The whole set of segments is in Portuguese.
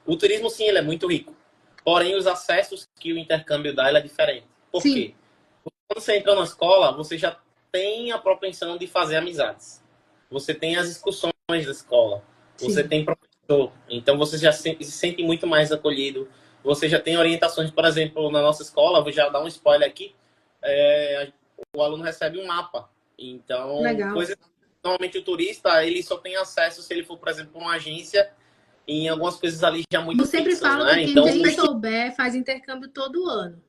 O turismo, sim, ele é muito rico. Porém, os acessos que o intercâmbio dá, ele é diferente. Por Sim, quê? Quando você entra na escola, você já tem a propensão de fazer amizades. Você tem as discussões da escola. Você sim. tem professor. Então, você já se sente muito mais acolhido. Você já tem orientações, por exemplo, na nossa escola, vou já dar um spoiler aqui, o aluno recebe um mapa. Então, Legal. coisa que normalmente o turista, ele só tem acesso se ele for, por exemplo, para uma agência, em algumas coisas ali já Eu muito sempre fixas, falo que né? quem Então, bem souber faz intercâmbio todo ano.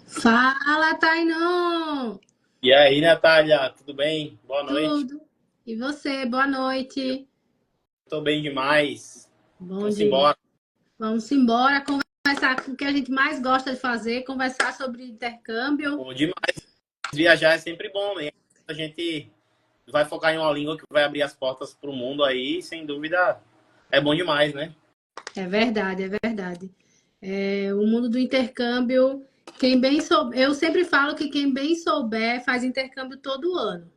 Fala, Tainon! e aí, Natália, tudo bem? Boa noite. Tudo? E você? Boa noite. Estou bem demais. Bom Vamos dia. embora. Vamos embora conversar com o que a gente mais gosta de fazer, conversar sobre intercâmbio. Bom demais. Viajar é sempre bom, né? A gente vai focar em uma língua que vai abrir as portas para o mundo aí, sem dúvida, é bom demais, né? É verdade, é verdade. O mundo do intercâmbio, quem bem souber, eu sempre falo que quem bem souber faz intercâmbio todo ano.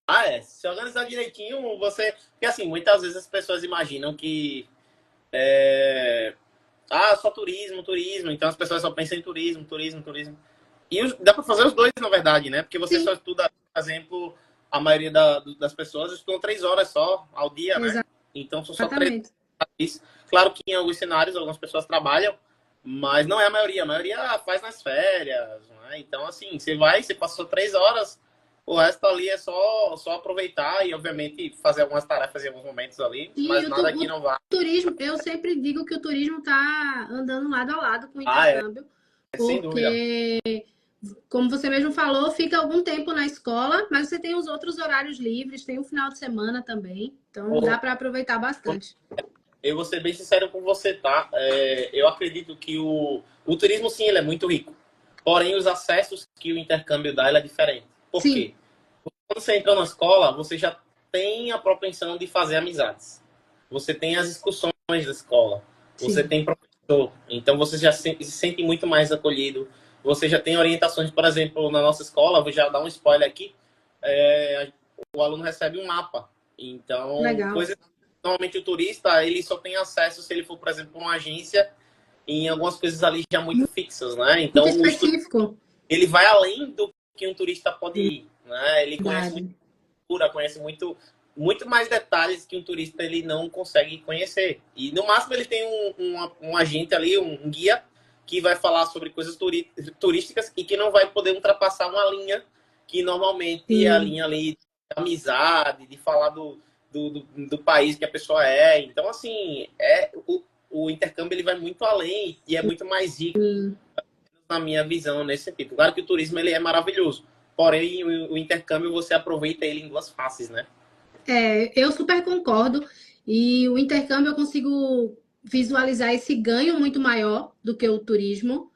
Ah, é. Se organizar direitinho, você. Porque assim, muitas vezes as pessoas imaginam que só turismo, turismo. Então as pessoas só pensam em turismo, turismo, turismo. E dá para fazer os dois, na verdade, né? Porque você só Sim, estuda, por exemplo, a maioria das pessoas estudam 3 horas só ao dia, né? Então são só três exatamente. horas. Claro que em alguns cenários algumas pessoas trabalham, mas não é a maioria. A maioria faz nas férias, né? Então, assim, você vai, você passou 3 horas, o resto ali é só aproveitar e, obviamente, fazer algumas tarefas em alguns momentos ali, E mas nada que o não vá. turismo, eu sempre digo que o turismo está andando lado a lado com o Ah, é, intercâmbio, sem dúvida. porque, como você mesmo falou, fica algum tempo na escola, mas você tem os outros horários livres, tem o final de semana também, então dá para aproveitar bastante. Eu vou ser bem sincero com você, tá? Eu acredito que o turismo, sim, ele é muito rico. Porém, os acessos que o intercâmbio dá, ele é diferente. Por Sim, quê? Quando você entra na escola, você já tem a propensão de fazer amizades. Você tem as discussões da escola. Você sim. tem professor. Então, você já se sente muito mais acolhido. Você já tem orientações, por exemplo, na nossa escola, vou já dar um spoiler aqui, o aluno recebe um mapa. Então, Legal. coisa que normalmente o turista, ele só tem acesso se ele for, por exemplo, para uma agência, em algumas coisas ali já muito fixas, né? Muito Então, específico. ele vai além do que um turista pode ir, né? Ele conhece muito Verdade. cultura, conhece muito mais detalhes que um turista ele não consegue conhecer. E no máximo ele tem um agente ali, um guia, que vai falar sobre coisas turísticas e que não vai poder ultrapassar uma linha que normalmente é a Sim, linha ali de amizade, de falar do país que a pessoa é. Então, assim, o intercâmbio ele vai muito além e é muito mais rico sim. na minha visão nesse sentido. Claro que o turismo ele é maravilhoso, porém o intercâmbio você aproveita ele em duas faces, né? Eu super concordo. E o intercâmbio eu consigo visualizar esse ganho muito maior do que o turismo,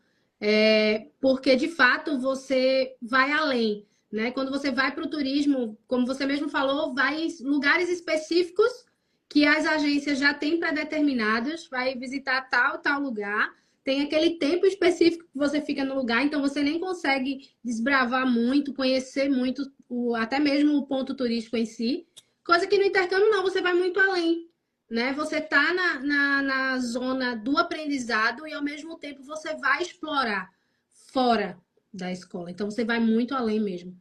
porque de fato você vai além, né? Quando você vai para o turismo, como você mesmo falou, vai em lugares específicos que as agências já têm pré-determinados, vai visitar tal lugar. Tem aquele tempo específico que você fica no lugar, então você nem consegue desbravar muito, conhecer muito, até mesmo o ponto turístico em si. Coisa que no intercâmbio não, você vai muito além, né? Você tá na zona do aprendizado e ao mesmo tempo você vai explorar fora da escola. Então você vai muito além mesmo.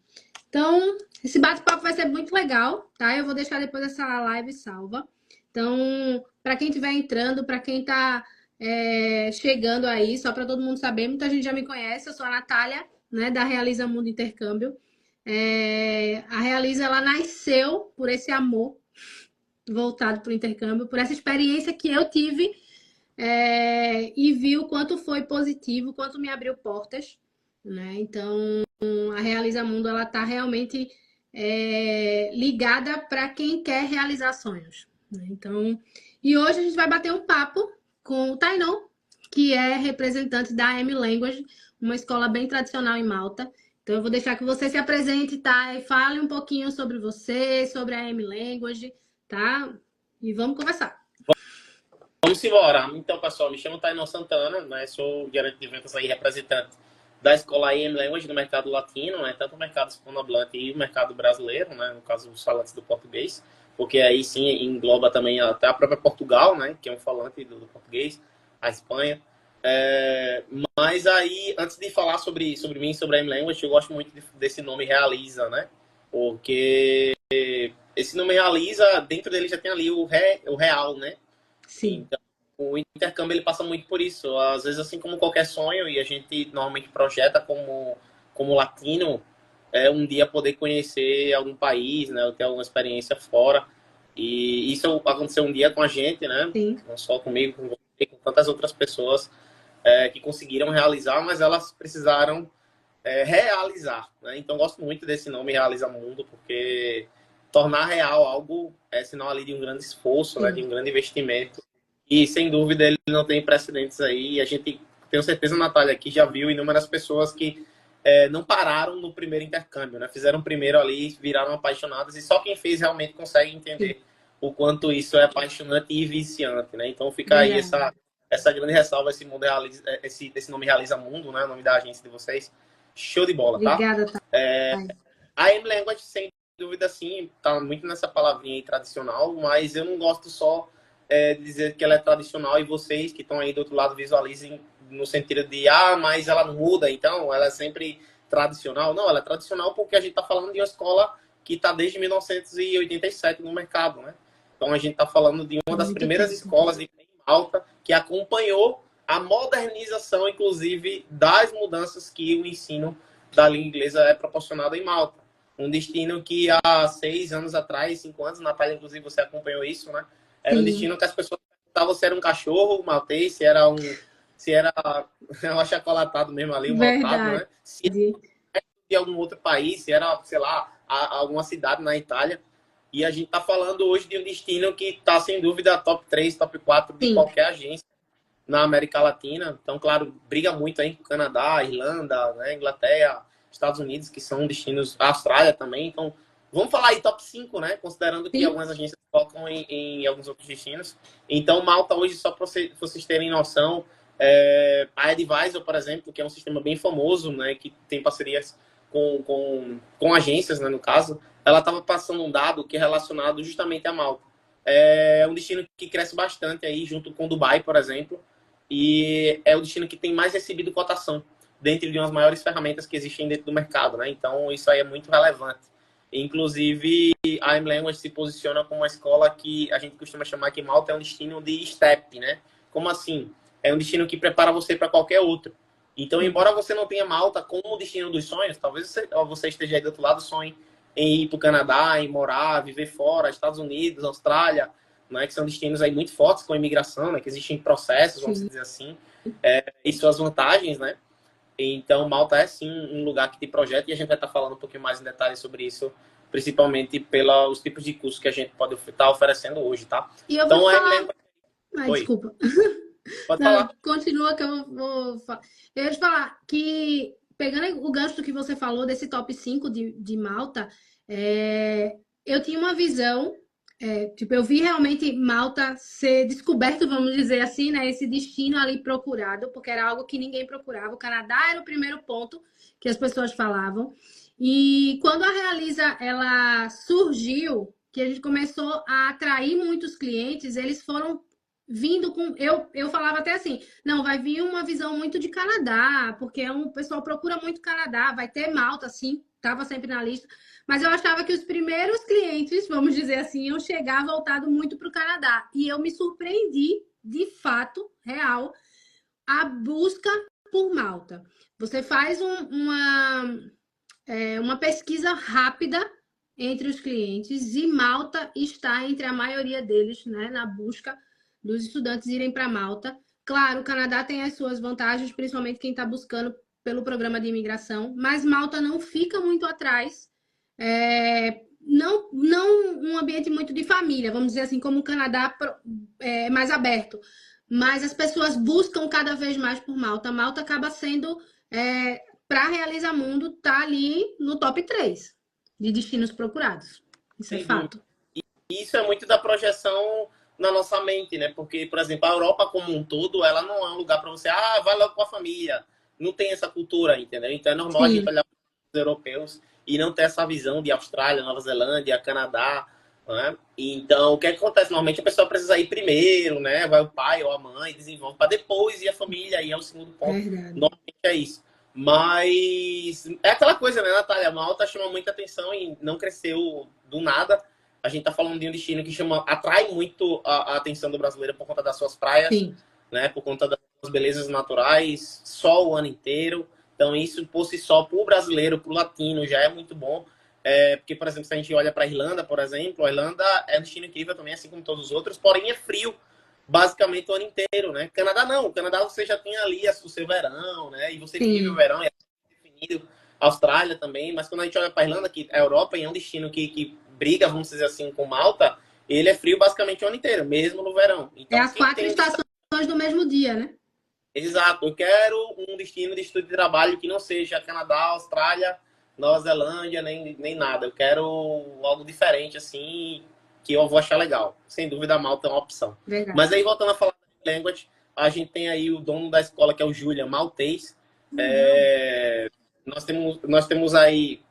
Então, esse bate-papo vai ser muito legal, tá? Eu vou deixar depois essa live salva. Então, para quem estiver entrando, para quem está chegando aí, só para todo mundo saber, muita gente já me conhece, eu sou a Natália, né, da Realiza Mundo Intercâmbio. A Realiza, ela nasceu por esse amor voltado para o intercâmbio, por essa experiência que eu tive e vi o quanto foi positivo, o quanto me abriu portas, né? Então, a Realiza Mundo, ela está realmente ligada para quem quer realizar sonhos, né? Então, e hoje a gente vai bater um papo com o Tainon, que é representante da AM Language, uma escola bem tradicional em Malta. Então, eu vou deixar que você se apresente, tá? E fale um pouquinho sobre você, sobre a AM Language, tá? E vamos conversar. Vamos embora. Então, pessoal, me chamo Tainan Santana, né? Sou gerente de vendas aí, representante da escola IM Language no mercado latino, né? Tanto o mercado hispanohablante e o mercado brasileiro, né? No caso, os falantes do português, porque aí sim engloba também até a própria Portugal, né? Que é um falante do português, a Espanha. Mas aí, antes de falar sobre mim, sobre a IM Language, eu gosto muito desse nome Realiza, né? Porque esse nome Realiza, dentro dele já tem ali o real, né? Sim. Então, o intercâmbio ele passa muito por isso. Às vezes, assim como qualquer sonho, e a gente normalmente projeta como latino, um dia poder conhecer algum país, né? Ou ter alguma experiência fora. E isso aconteceu um dia com a gente, né? Sim. Não só comigo, com você, com tantas outras pessoas que conseguiram realizar, mas elas precisaram realizar, né? Então, gosto muito desse nome Realiza Mundo, porque tornar real algo é sinal ali de um grande esforço, né? De um grande investimento. E, sem dúvida, ele não tem precedentes aí. A gente, tenho certeza, Natália, que já viu inúmeras pessoas que não pararam no primeiro intercâmbio, né? Fizeram primeiro ali, viraram apaixonadas, e só quem fez realmente consegue entender o quanto isso é apaixonante e viciante, né? Então, fica aí essa grande ressalva, esse nome Realiza Mundo, né? O nome da agência de vocês. Show de bola, tá? Obrigada, tá? A M-Language, sem dúvida, sim, tá muito nessa palavrinha aí tradicional, mas eu não gosto só de dizer que ela é tradicional e vocês que estão aí do outro lado visualizem no sentido de, mas ela não muda, então ela é sempre tradicional. Não, ela é tradicional porque a gente está falando de uma escola que está desde 1987 no mercado, né? Então a gente está falando de uma das primeiras escolas em Malta que acompanhou a modernização, inclusive, das mudanças que o ensino da língua inglesa é proporcionado em Malta. Um destino que há 6 anos atrás, 5 anos, Natália, inclusive, você acompanhou isso, né? Era um destino que as pessoas perguntavam se era um cachorro maltês, se era um achocolatado mesmo ali, um maltado, né? Se era de algum outro país, se era, sei lá, alguma cidade na Itália. E a gente está falando hoje de um destino que está, sem dúvida, top 3, top 4 de qualquer agência na América Latina. Então, claro, briga muito aí com o Canadá, Irlanda, né, Inglaterra, Estados Unidos, que são destinos, a Austrália também. Então, vamos falar aí top 5, né? Considerando que algumas agências focam em alguns outros destinos. Então, Malta hoje, só para vocês terem noção, a Advisor, por exemplo, que é um sistema bem famoso, né, que tem parcerias com agências, né, no caso, ela estava passando um dado que é relacionado justamente a Malta. É um destino que cresce bastante aí, junto com Dubai, por exemplo, e é o destino que tem mais recebido cotação dentro de umas maiores ferramentas que existem dentro do mercado, né? Então, isso aí é muito relevante. Inclusive, a M-Language se posiciona como uma escola que a gente costuma chamar que Malta é um destino de STEP, né? Como assim? É um destino que prepara você para qualquer outro. Então, embora você não tenha Malta como o destino dos sonhos, talvez você esteja aí do outro lado, sonhe em ir para o Canadá, em morar, viver fora, Estados Unidos, Austrália, né, que são destinos aí muito fortes com a imigração, né, que existem processos, vamos dizer assim, e suas vantagens, né? Então, Malta é sim um lugar que te projeta, e a gente vai estar falando um pouquinho mais em detalhes sobre isso, principalmente pelos tipos de cursos que a gente pode estar oferecendo hoje, tá? E eu vou falar... desculpa. Pode falar. Continua que eu vou falar. Eu ia te falar que, pegando o gancho do que você falou, desse top 5 de Malta, eu tinha uma visão, tipo, eu vi realmente Malta ser descoberto, vamos dizer assim, né? Esse destino ali procurado, porque era algo que ninguém procurava. O Canadá era o primeiro ponto que as pessoas falavam. E quando a Realiza, ela surgiu, que a gente começou a atrair muitos clientes, eles foram vindo com... Eu falava até assim, não, vai vir uma visão muito de Canadá, porque o pessoal procura muito Canadá, vai ter Malta, sim, estava sempre na lista, mas eu achava que os primeiros clientes, vamos dizer assim, iam chegar voltado muito para o Canadá, e eu me surpreendi, de fato, real, a busca por Malta. Você faz uma pesquisa rápida entre os clientes, e Malta está entre a maioria deles, né, na busca dos estudantes irem para Malta. Claro, o Canadá tem as suas vantagens, principalmente quem está buscando pelo programa de imigração, mas Malta não fica muito atrás. Não um ambiente muito de família, vamos dizer assim, como o Canadá é mais aberto. Mas as pessoas buscam cada vez mais por Malta. Malta acaba sendo, para Realiza Mundo, tá ali no top 3 de destinos procurados. Isso é fato. Isso é muito da projeção na nossa mente, né? Porque, por exemplo, a Europa como um todo, ela não é um lugar para você, vai logo com a família, não tem essa cultura, entendeu? Então é normal a gente Sim, olhar para os europeus e não ter essa visão de Austrália, Nova Zelândia, Canadá, né? Então, o que acontece? Normalmente a pessoa precisa ir primeiro, né? Vai o pai ou a mãe, desenvolve para depois ir a família, aí é o segundo ponto. verdade. Normalmente é isso. Mas é aquela coisa, né, Natália? Malta chama muita atenção e não cresceu do nada. A gente tá falando de um destino que atrai muito a atenção do brasileiro por conta das suas praias, Sim. né? Por conta das belezas naturais, sol o ano inteiro. Então, isso por si só, para o brasileiro, para o latino, já é muito bom. Porque, por exemplo, se a gente olha para a Irlanda, por exemplo, a Irlanda é um destino incrível também, assim como todos os outros, porém é frio basicamente o ano inteiro, né? Canadá não. Canadá você já tem ali o seu verão, né? E você vive o Sim. verão, é definido. Austrália também, mas quando a gente olha para a Irlanda, que a Europa é um destino que briga, vamos dizer assim, com Malta, ele é frio basicamente o ano inteiro, mesmo no verão. É Então, as quem quatro tem estações do mesmo dia, né? exato. Eu quero um destino de estudo e trabalho que não seja Canadá, Austrália, Nova Zelândia, nem nada. Eu quero algo diferente, assim, que eu vou achar legal. Sem dúvida, a Malta é uma opção. Verdade. Mas aí, voltando a falar de language, a gente tem aí o dono da escola, que é o Julian, maltês. Legal. É, nós temos aí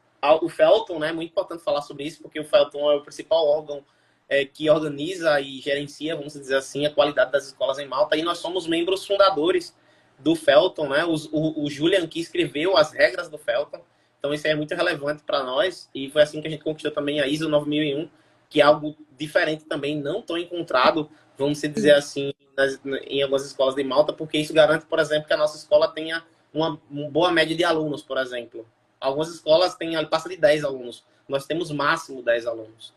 o Felton, né? Muito importante falar sobre isso, porque o Felton é o principal órgão que organiza e gerencia, vamos dizer assim, a qualidade das escolas em Malta. E nós somos membros fundadores do Felton, né? O Julian que escreveu as regras do Felton. Então isso é muito relevante para nós. E foi assim que a gente conquistou também a ISO 9001, que é algo diferente também, não tão encontrado, vamos dizer Sim. assim, em algumas escolas de Malta, porque isso garante, por exemplo, que a nossa escola tenha uma boa média de alunos, por exemplo. Algumas escolas têm, passa de 10 alunos. Nós temos máximo 10 alunos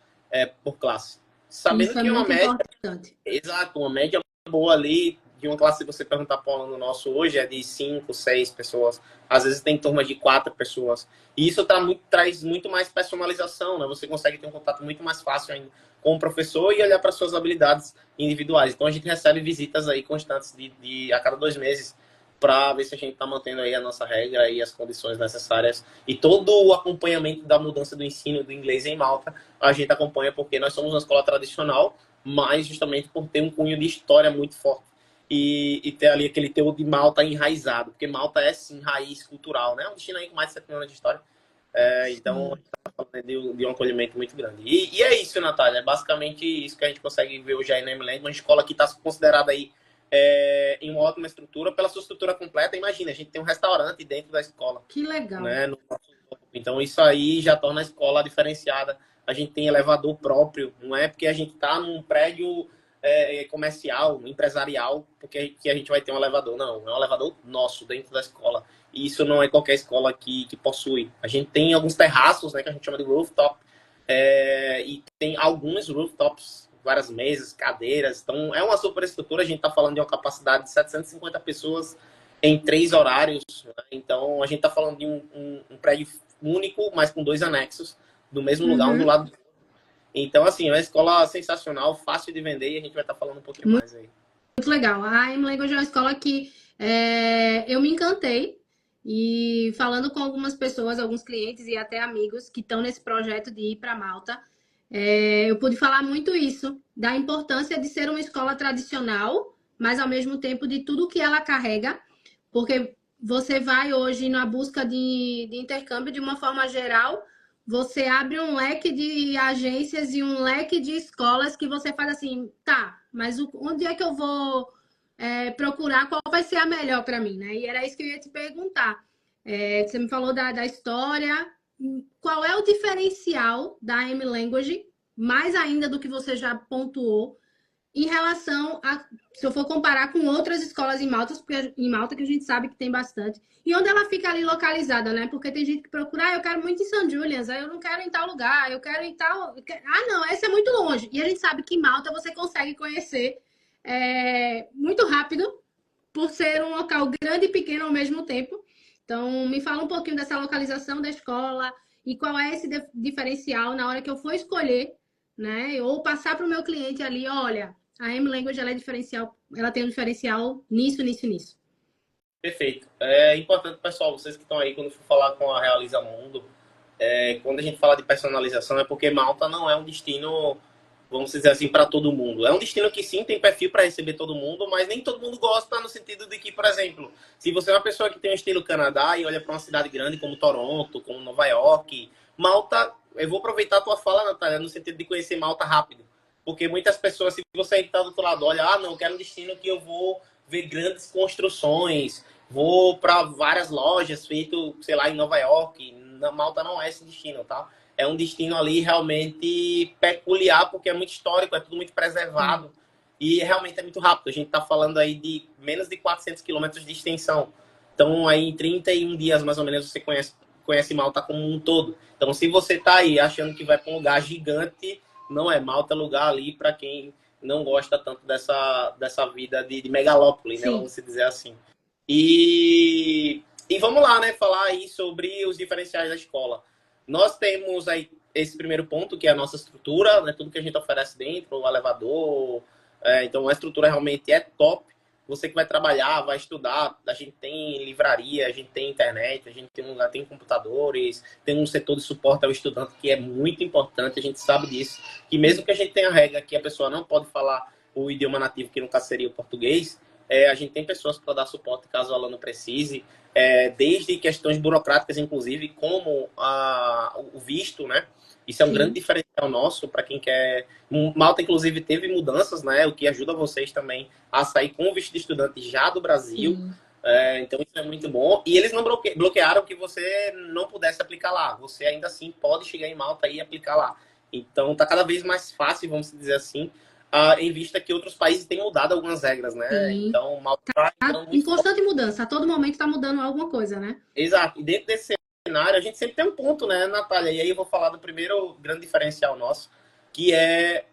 por classe. Sabendo Isso é que uma muito média, importante. exato, uma média boa ali, de uma classe, se você perguntar para um aluno nosso hoje, é de 5, 6 pessoas. Às vezes tem turmas de 4 pessoas. E isso traz muito mais personalização, né? Você consegue ter um contato muito mais fácil ainda com o professor e olhar para suas habilidades individuais. Então a gente recebe visitas aí constantes a cada 2 meses para ver se a gente está mantendo aí a nossa regra e as condições necessárias. E todo o acompanhamento da mudança do ensino do inglês em Malta, a gente acompanha porque nós somos uma escola tradicional, mas justamente por ter um cunho de história muito forte e ter ali aquele teor de Malta enraizado, porque Malta é sim raiz cultural, né? Um destino aí com mais de 7 mil anos de história. Então, a Sim. gente está falando de um acolhimento muito grande. E é isso, Natália. É basicamente isso que a gente consegue ver hoje aí na M-Land, uma escola que está considerada aí em uma ótima estrutura, pela sua estrutura completa. Imagina, a gente tem um restaurante dentro da escola, Que legal. né? Então, isso aí já torna a escola diferenciada. A gente tem elevador próprio, não é porque a gente está num prédio comercial, empresarial, porque que a gente vai ter um elevador. Não, é um elevador nosso, dentro da escola. E isso não é qualquer escola que possui. A gente tem alguns terraços, né, que a gente chama de rooftop, e tem alguns rooftops, várias mesas, cadeiras. Então, é uma superestrutura. A gente está falando de uma capacidade de 750 pessoas em 3 horários. Né? Então, a gente está falando de um prédio único, mas com 2 anexos, do mesmo lugar, um do Uhum. lado do outro. Então, assim, é uma escola sensacional, fácil de vender e a gente vai estar falando um pouquinho Muito mais aí. legal. A M-Language é uma escola que eu me encantei. E falando com algumas pessoas, alguns clientes e até amigos que estão nesse projeto de ir para Malta, eu pude falar muito isso, da importância de ser uma escola tradicional, mas ao mesmo tempo de tudo que ela carrega, porque você vai hoje na busca de intercâmbio de uma forma geral, você abre um leque de agências e um leque de escolas que você faz assim, tá, mas onde é que eu vou procurar qual vai ser a melhor para mim, né? E era isso que eu ia te perguntar. Você me falou da história, qual é o diferencial da M-Language, mais ainda do que você já pontuou, em relação a, se eu for comparar com outras escolas em Malta, que a gente sabe que tem bastante, e onde ela fica ali localizada, né? Porque tem gente que procura, eu quero muito em St. Julian's, eu não quero em tal lugar, eu quero em tal. Ah, não, essa é muito longe. E a gente sabe que em Malta você consegue conhecer muito rápido, por ser um local grande e pequeno ao mesmo tempo. Então, me fala um pouquinho dessa localização da escola e qual é esse diferencial na hora que eu for escolher, né? Ou passar para o meu cliente ali, olha, a M-Language ela é diferencial, ela tem um diferencial nisso, nisso, nisso. Perfeito. É importante, pessoal, vocês que estão aí, quando for falar com a Realiza Mundo, quando a gente fala de personalização, é porque Malta não é um destino vamos dizer assim, para todo mundo. É um destino que sim tem perfil para receber todo mundo, mas nem todo mundo gosta no sentido de que, por exemplo, se você é uma pessoa que tem um estilo Canadá e olha para uma cidade grande como Toronto, como Nova York, Malta, eu vou aproveitar a tua fala, Natália, no sentido de conhecer Malta rápido. Porque muitas pessoas, se você está do outro lado, olha, não, eu quero um destino que eu vou ver grandes construções, vou para várias lojas feito, sei lá, em Nova York. Na Malta não é esse destino, tá? É um destino ali realmente peculiar, porque é muito histórico, é tudo muito preservado e realmente é muito rápido. A gente está falando aí de menos de 400 quilômetros de extensão. Então, aí em 31 dias, mais ou menos, você conhece Malta como um todo. Então, se você está aí achando que vai para um lugar gigante, não é. Malta é lugar ali para quem não gosta tanto dessa vida de megalópole, né? Sim. Vamos dizer assim. E vamos lá, né? Falar aí sobre os diferenciais da escola. Nós temos aí esse primeiro ponto, que é a nossa estrutura, né? Tudo que a gente oferece dentro, o elevador. Então, a estrutura realmente é top. Você que vai trabalhar, vai estudar, a gente tem livraria, a gente tem internet, a gente tem um lugar, tem computadores, tem um setor de suporte ao estudante que é muito importante, a gente sabe disso. Que mesmo que a gente tenha a regra que a pessoa não pode falar o idioma nativo, que no caso seria o português, a gente tem pessoas para dar suporte caso o aluno precise, desde questões burocráticas, inclusive, como o visto, né? Isso é um grande Sim. diferencial nosso para quem quer. Malta, inclusive, teve mudanças, né? O que ajuda vocês também a sair com o visto de estudante já do Brasil. Sim. Então, isso é muito bom. E eles não bloquearam que você não pudesse aplicar lá. Você ainda assim pode chegar em Malta e aplicar lá. Então, está cada vez mais fácil, vamos dizer assim, em vista que outros países têm mudado algumas regras, né? Sim. Então, Malta está Tá entrando em muito forte. constante mudança. A todo momento está mudando alguma coisa, né? Exato. E dentro desse cenário, a gente sempre tem um ponto, né, Natália? E aí eu vou falar do primeiro grande diferencial nosso, que é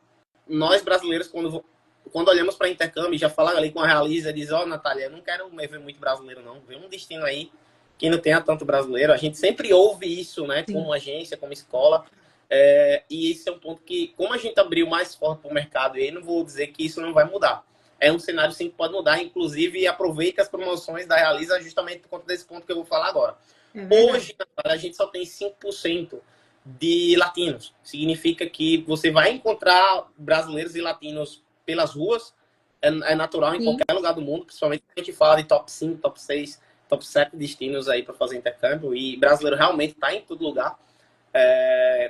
nós brasileiros, quando olhamos para intercâmbio, já fala ali com a Realiza, diz, Natália, eu não quero ver muito brasileiro, não. Vê um destino aí que não tenha tanto brasileiro. A gente sempre ouve isso, né, Sim. como agência, como escola. E esse é um ponto que, como a gente abriu mais forte para o mercado, e aí não vou dizer que isso não vai mudar. É um cenário sim que pode mudar, inclusive aproveita as promoções da Realiza justamente por conta desse ponto que eu vou falar agora. É verdade. Hoje, a gente só tem 5% de latinos. Significa que você vai encontrar brasileiros e latinos pelas ruas. É natural em Sim. qualquer lugar do mundo, principalmente a gente fala de top 5, top 6, top 7 destinos aí para fazer intercâmbio. E brasileiro realmente está em todo lugar.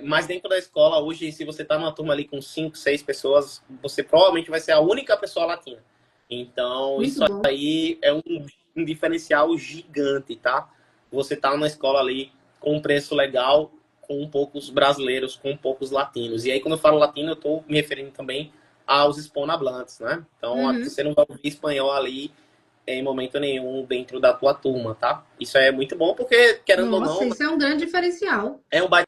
Mas dentro da escola, hoje, se você está numa turma ali com 5, 6 pessoas, você provavelmente vai ser a única pessoa latina. Então, Muito isso bom. aí é um diferencial gigante, tá? Você tá numa escola ali com um preço legal, com poucos brasileiros, com poucos latinos. E aí, quando eu falo latino, eu estou me referindo também aos hispanohablantes, né? Então, Uhum. você não vai ouvir espanhol ali em momento nenhum dentro da tua turma, tá? Isso é muito bom porque, querendo ou Nossa, não, isso é um grande diferencial. é um baita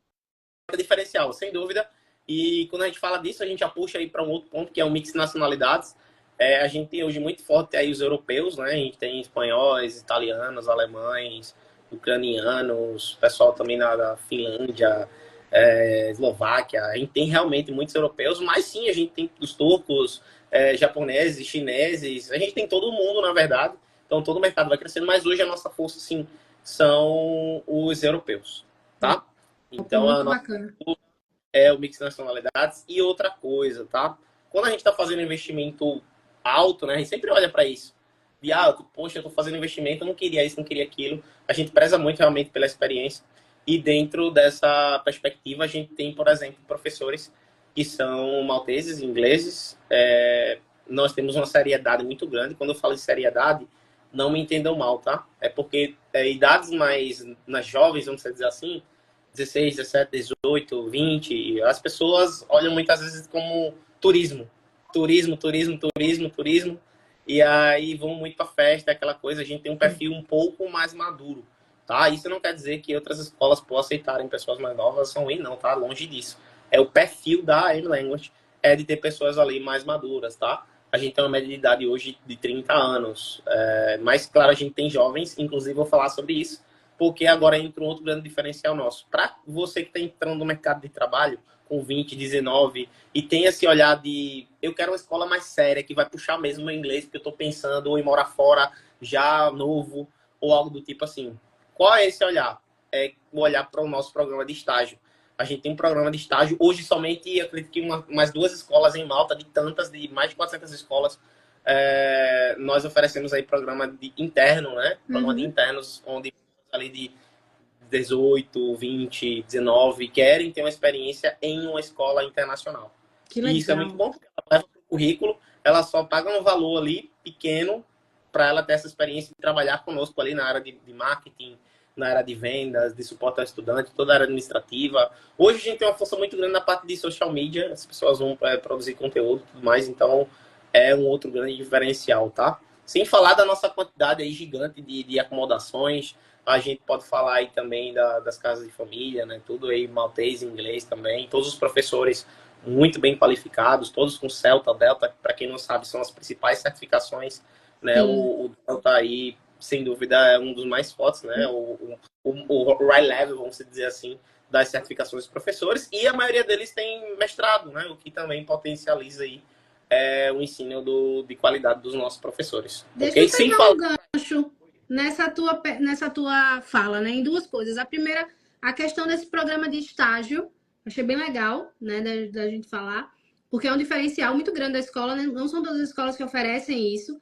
diferencial, sem dúvida. E quando a gente fala disso, a gente já puxa aí para um outro ponto, que é o mix de nacionalidades. A gente tem hoje muito forte aí os europeus, né? A gente tem espanhóis, italianos, alemães, ucranianos, pessoal também da Finlândia, Eslováquia. A gente tem realmente muitos europeus, mas sim, a gente tem os turcos, japoneses, chineses. A gente tem todo mundo, na verdade. Então, todo o mercado vai crescendo, mas hoje a nossa força, sim, são os europeus, tá? Então, a Muito nossa bacana. é o mix de nacionalidades. E outra coisa, tá? Quando a gente está fazendo investimento alto, né? A gente sempre olha para isso. De, poxa, eu estou fazendo investimento, eu não queria isso, não queria aquilo. A gente preza muito realmente pela experiência. E dentro dessa perspectiva, a gente tem, por exemplo, professores que são malteses, ingleses. Nós temos uma seriedade muito grande. Quando eu falo de seriedade, não me entendam mal, tá? É porque idades mais jovens, vamos dizer assim, 16, 17, 18, 20, as pessoas olham muitas vezes como turismo. Turismo, turismo, turismo, turismo. E aí vão muito para festa, aquela coisa. A gente tem um Sim. perfil um pouco mais maduro, tá? Isso não quer dizer que outras escolas possam aceitarem pessoas mais novas, são ruins, não, tá? Longe disso. É o perfil da M-Language, de ter pessoas ali mais maduras, tá? A gente tem uma média de idade hoje de 30 anos. Mas, claro, a gente tem jovens, inclusive vou falar sobre isso, porque agora entra um outro grande diferencial nosso. Para você que está entrando no mercado de trabalho com 20, 19 e tem esse olhar de eu quero uma escola mais séria, que vai puxar mesmo o meu inglês, porque eu estou pensando ou em morar fora já novo, ou algo do tipo assim. Qual é esse olhar? É o olhar para o nosso programa de estágio. A gente tem um programa de estágio. Hoje, somente, acredito que mais 2 escolas em Malta, de tantas, de mais de 400 escolas, nós oferecemos aí programa de interno, né? Programa de internos, onde ali de 18, 20, 19 querem ter uma experiência em uma escola internacional. Que legal. E isso é muito bom, porque ela leva para o currículo, ela só paga um valor ali pequeno para ela ter essa experiência de trabalhar conosco ali na área de marketing, na área de vendas, de suporte ao estudante, toda a área administrativa. Hoje a gente tem uma força muito grande na parte de social media, as pessoas vão produzir conteúdo e tudo mais, então é um outro grande diferencial, tá? Sem falar da nossa quantidade aí gigante de acomodações, a gente pode falar aí também das casas de família, né? Tudo aí maltês, inglês também, todos os professores muito bem qualificados, todos com Celta, Delta, para quem não sabe, são as principais certificações, né? O Delta aí, sem dúvida, é um dos mais fortes, né? O high level, vamos dizer assim, das certificações dos professores, e a maioria deles tem mestrado, né? O que também potencializa aí o ensino de qualidade dos nossos professores. Deixa eu pegar um gancho nessa tua fala, né? Em duas coisas. A primeira, a questão desse programa de estágio. Achei bem legal, né, da gente falar, porque é um diferencial muito grande da escola, né? Não são todas as escolas que oferecem isso.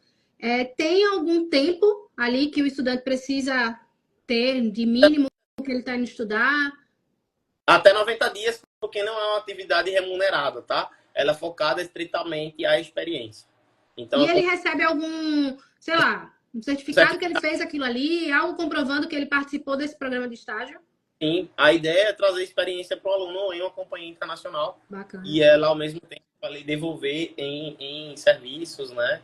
Tem algum tempo ali que o estudante precisa ter de mínimo que ele está indo estudar? Até 90 dias, porque não é uma atividade remunerada, tá? Ela é focada estritamente à experiência. Então, e ele recebe algum, sei lá, um certificado que ele fez aquilo ali, algo comprovando que ele participou desse programa de estágio? Sim, a ideia é trazer experiência para o aluno em uma companhia internacional. Bacana. E ela, ao mesmo tempo, devolver em serviços, né?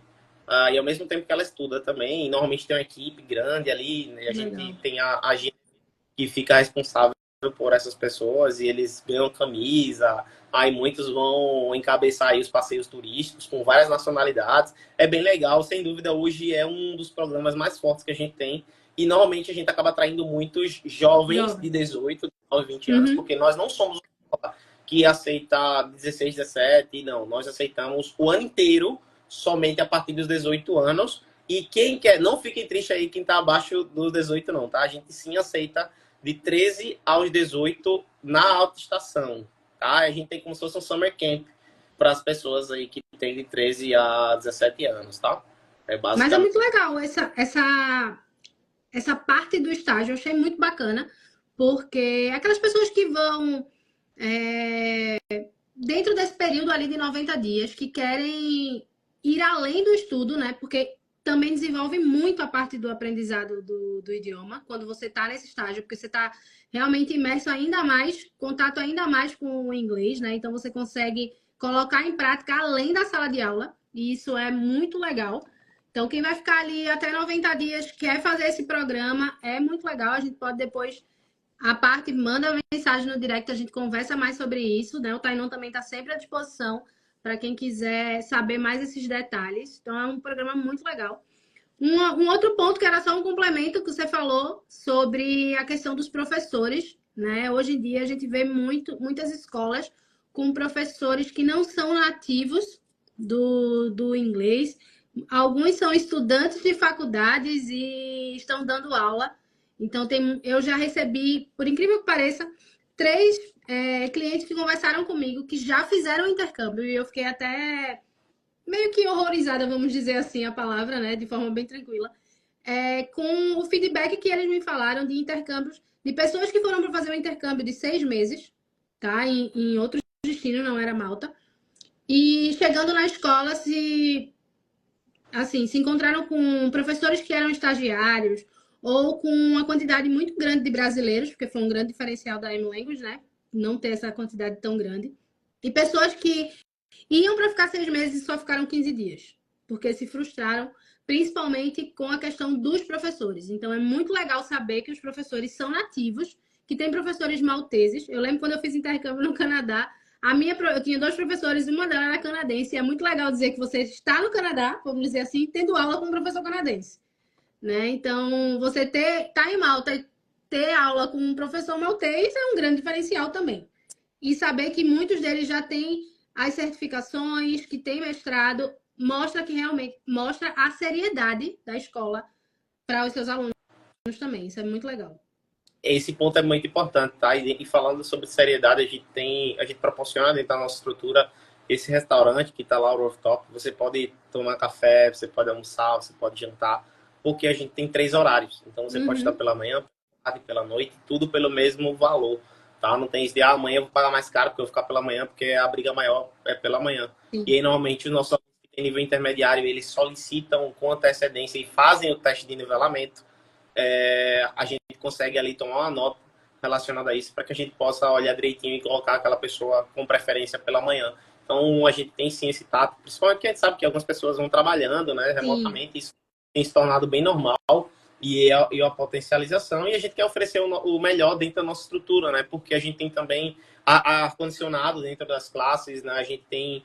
E ao mesmo tempo que ela estuda também. Normalmente tem uma equipe grande ali, né? A gente tem a gente que fica responsável por essas pessoas e eles ganham camisa. Aí muitos vão encabeçar aí os passeios turísticos com várias nacionalidades. É bem legal, sem dúvida. Hoje é um dos programas mais fortes que a gente tem. E normalmente a gente acaba atraindo muitos jovens de 18, 19, 20 anos, porque nós não somos uma escola que aceita 16, 17, não. Nós aceitamos o ano inteiro, somente a partir dos 18 anos. E quem quer, não fiquem tristes aí quem está abaixo dos 18, não, tá? A gente sim aceita de 13 aos 18 na alta estação, tá? A gente tem como se fosse um summer camp para as pessoas aí que têm de 13 a 17 anos, tá? Mas é muito legal essa parte do estágio, eu achei muito bacana, porque aquelas pessoas que vão dentro desse período ali de 90 dias, que querem ir além do estudo, né? Porque também desenvolve muito a parte do aprendizado do idioma, quando você está nesse estágio, porque você está realmente imerso ainda mais, contato ainda mais com o inglês, né? Então você consegue colocar em prática além da sala de aula, e isso é muito legal. Então, quem vai ficar ali até 90 dias, quer fazer esse programa, é muito legal. A gente pode depois, a parte, manda mensagem no direct, a gente conversa mais sobre isso, né? O Tainon também está sempre à disposição para quem quiser saber mais esses detalhes. Então, é um programa muito legal. Um outro ponto que era só um complemento que você falou sobre a questão dos professores, né? Hoje em dia a gente vê muitas escolas com professores que não são nativos do inglês. Alguns são estudantes de faculdades e estão dando aula. Então, eu já recebi, por incrível que pareça, 3 clientes que conversaram comigo que já fizeram intercâmbio. E eu fiquei até meio que horrorizada, vamos dizer assim a palavra, né? De forma bem tranquila. Com o feedback que eles me falaram de intercâmbios, de pessoas que foram para fazer um intercâmbio de 6 meses, tá? Em outro destino, não era Malta. E chegando na escola, se encontraram com professores que eram estagiários ou com uma quantidade muito grande de brasileiros, porque foi um grande diferencial da M-Language, né? Não ter essa quantidade tão grande. E pessoas que iam para ficar 6 meses e só ficaram 15 dias, porque se frustraram, principalmente com a questão dos professores. Então, é muito legal saber que os professores são nativos, que tem professores malteses. Eu lembro quando eu fiz intercâmbio no Canadá, eu tinha 2 professores, uma delas era canadense, e é muito legal dizer que você está no Canadá, vamos dizer assim, tendo aula com um professor canadense, né? Então, você tá em Malta e ter aula com um professor maltês é um grande diferencial também. E saber que muitos deles já têm as certificações, que têm mestrado, mostra que realmente mostra a seriedade da escola para os seus alunos também. Isso é muito legal. esse ponto é muito importante, tá? E falando sobre seriedade, a gente proporciona dentro da nossa estrutura esse restaurante que está lá, o Rooftop. Você pode tomar café, você pode almoçar, você pode jantar, porque a gente tem 3 horários. Então você pode estar pela manhã, pela tarde, pela noite, tudo pelo mesmo valor, tá? Não tem isso de, amanhã eu vou pagar mais caro porque eu vou ficar pela manhã, porque a briga maior é pela manhã. Sim. E aí, normalmente, os nossos alunos que têm nível intermediário, eles solicitam com antecedência e fazem o teste de nivelamento. A gente consegue ali tomar uma nota relacionada a isso para que a gente possa olhar direitinho e colocar aquela pessoa com preferência pela manhã. Então, a gente tem sim esse tato, principalmente porque a gente sabe que algumas pessoas vão trabalhando, né, remotamente, isso tem se tornado bem normal e a potencialização, e a gente quer oferecer o melhor dentro da nossa estrutura, né, porque a gente tem também ar-condicionado dentro das classes, né, a gente tem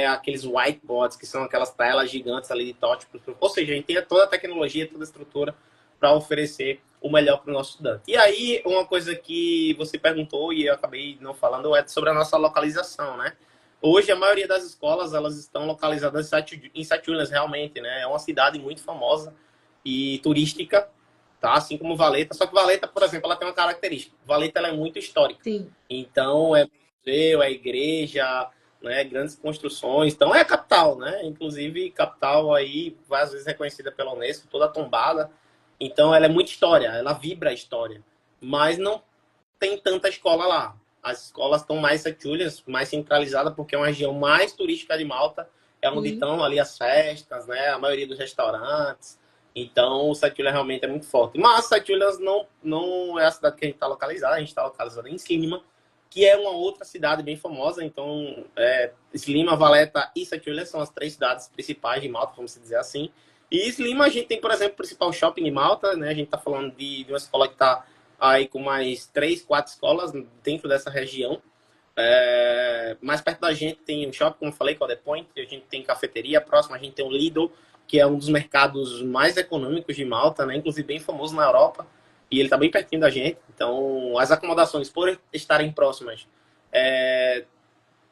aqueles whiteboards, que são aquelas telas gigantes ali de touch, ou seja, a gente tem toda a tecnologia, toda a estrutura para oferecer o melhor para o nosso estudante. E aí, uma coisa que você perguntou e eu acabei não falando é sobre a nossa localização, né? Hoje, a maioria das escolas, elas estão localizadas em Sete realmente, né? É uma cidade muito famosa e turística, tá? Assim como Valeta. Só que Valeta, por exemplo, ela tem uma característica. Valeta, ela é muito histórica. Sim. Então, é museu, é igreja, né? Grandes construções. Então, é a capital, né? Inclusive, capital aí, às vezes reconhecida pela Unesco, toda tombada. Então, ela é muita história, ela vibra a história. Mas não tem tanta escola lá. As escolas estão mais Setúlias, mais centralizadas, porque é uma região mais turística de Malta. É onde estão ali as festas, né? A maioria dos restaurantes. Então, o Setúlia realmente é muito forte. Mas Setúlias não é a cidade que a gente está localizada. A gente está localizada em Slima, que é uma outra cidade bem famosa. Então, Slima, Valeta e Setúlia são as 3 cidades principais de Malta, vamos dizer assim. E Slima, a gente tem, por exemplo, o principal shopping de Malta, né? A gente está falando de uma escola que está aí com mais 3, 4 escolas dentro dessa região. Mais perto da gente tem um shopping, como eu falei, que é o The Point. A gente tem cafeteria. Próximo a gente tem o Lidl, que é um dos mercados mais econômicos de Malta, né? Inclusive bem famoso na Europa. E ele está bem pertinho da gente. Então, as acomodações, por estarem próximas,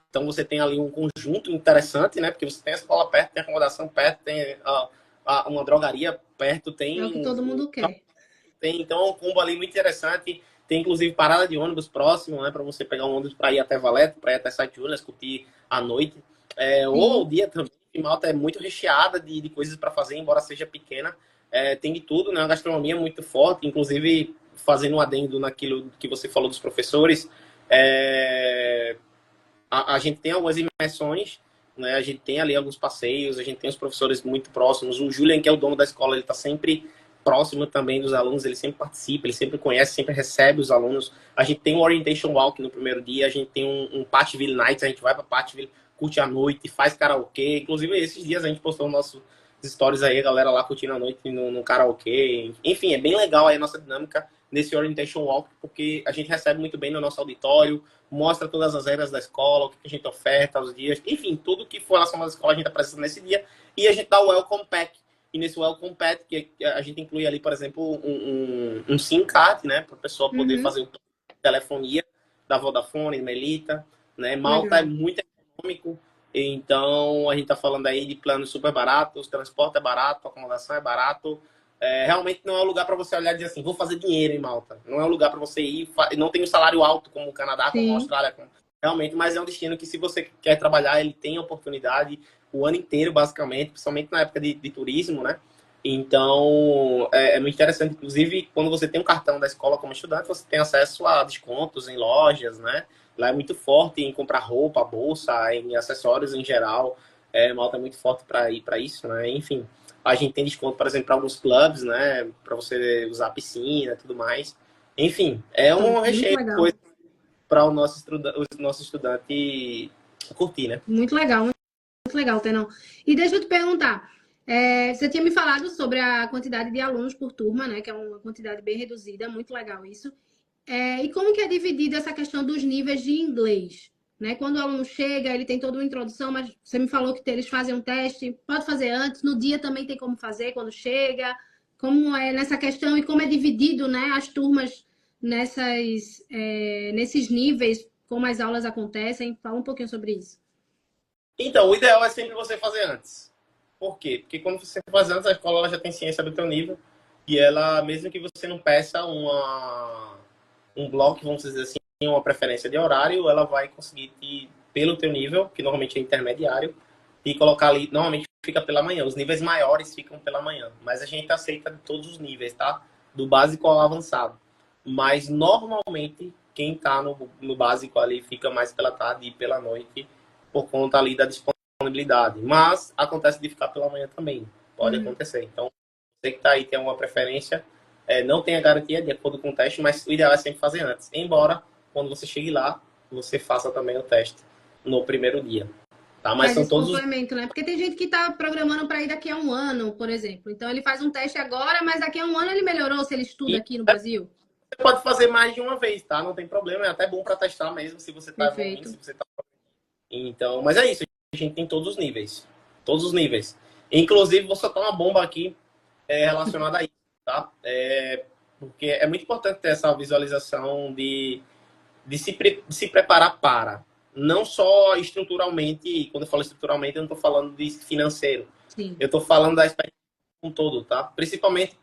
então você tem ali um conjunto interessante, né? Porque você tem a escola perto, tem a acomodação perto, tem uma drogaria perto, tem... É o que todo mundo quer. Então é um combo ali muito interessante. Tem inclusive parada de ônibus próximo, né? Para você pegar um ônibus para ir até Valeta, para ir até Sete Julias, curtir a noite. Ou o dia também. Malta é muito recheada de coisas para fazer, embora seja pequena. Tem de tudo, né? A gastronomia é muito forte, inclusive fazendo um adendo naquilo que você falou dos professores. A gente tem algumas imersões, né? A gente tem ali alguns passeios, a gente tem os professores muito próximos. O Julian, que é o dono da escola, ele está sempre próximo também dos alunos, ele sempre participa, ele sempre conhece, sempre recebe os alunos. A gente tem um Orientation Walk no primeiro dia, a gente tem um Patchville Nights, a gente vai para Patchville, curte a noite, faz karaokê. Inclusive, esses dias a gente postou nossos stories aí, a galera lá curtindo a noite no karaokê. Enfim, é bem legal aí a nossa dinâmica nesse Orientation Walk, porque a gente recebe muito bem no nosso auditório, mostra todas as regras da escola, o que a gente oferta, os dias, enfim, tudo que for relacionado à escola a gente apresenta nesse dia. E a gente dá o Welcome Pack. E nesse Welcome Pack, que a gente inclui ali, por exemplo, um SIM card, né? Para a pessoa poder fazer o telefonia da Vodafone, Melita, né? Malta é muito econômico, então a gente está falando aí de planos super baratos, transporte é barato, acomodação é barato. Realmente não é um lugar para você olhar e dizer assim, vou fazer dinheiro em Malta. Não é um lugar para você ir, não tem um salário alto como o Canadá, como a Austrália, realmente, mas é um destino que, se você quer trabalhar, ele tem oportunidade o ano inteiro, basicamente, principalmente na época de turismo, né? Então, é muito interessante. Inclusive, quando você tem um cartão da escola como estudante, você tem acesso a descontos em lojas, né? Lá é muito forte em comprar roupa, bolsa, em acessórios em geral. Malta é muito forte para ir para isso, né? Enfim, a gente tem desconto, por exemplo, para alguns clubes, né? Para você usar a piscina e tudo mais. Enfim, é um recheio de coisa para o nosso estudante curtir, né? Muito legal, Tenão. E deixa eu te perguntar, você tinha me falado sobre a quantidade de alunos por turma, né? Que é uma quantidade bem reduzida, muito legal isso. E como que é dividida essa questão dos níveis de inglês? Né? Quando o aluno chega, ele tem toda uma introdução, mas você me falou que eles fazem um teste, pode fazer antes, no dia também tem como fazer quando chega. Como é nessa questão e como é dividido, né, as turmas nesses níveis, como as aulas acontecem? Fala um pouquinho sobre isso. Então, o ideal é sempre você fazer antes. Por quê? Porque quando você faz antes, a escola ela já tem ciência do teu nível E ela, mesmo que você não peça um bloco, vamos dizer assim, uma preferência de horário, ela vai conseguir te, pelo teu nível, que normalmente é intermediário, e colocar ali, normalmente fica pela manhã. Os níveis maiores ficam pela manhã, mas a gente aceita de todos os níveis, tá? Do básico ao avançado. Mas normalmente quem tá no básico ali fica mais pela tarde e pela noite por conta ali da disponibilidade. Mas acontece de ficar pela manhã também. Pode acontecer. Então, você que tá aí tem uma preferência, não tem a garantia de acordo com o teste, mas o ideal é sempre fazer antes. Embora, quando você chegue lá, você faça também o teste no primeiro dia. Tá? Mas Faz são esse todos os... complemento, né? Porque tem gente que tá programando para ir daqui a um ano, por exemplo. Então ele faz um teste agora, mas daqui a um ano ele melhorou se ele estuda E aqui no Brasil. você pode fazer mais de uma vez, tá? Não tem problema, é até bom para testar mesmo, se você tá evoluindo, Perfeito. se você tá... Então, mas é isso, a gente tem todos os níveis. Todos os níveis. Inclusive, vou soltar uma bomba aqui relacionada a isso, tá? Porque é muito importante ter essa visualização de se preparar para. Não só estruturalmente, e quando eu falo estruturalmente, eu não estou falando de financeiro. Sim. Eu estou falando da experiência como um todo, tá? Principalmente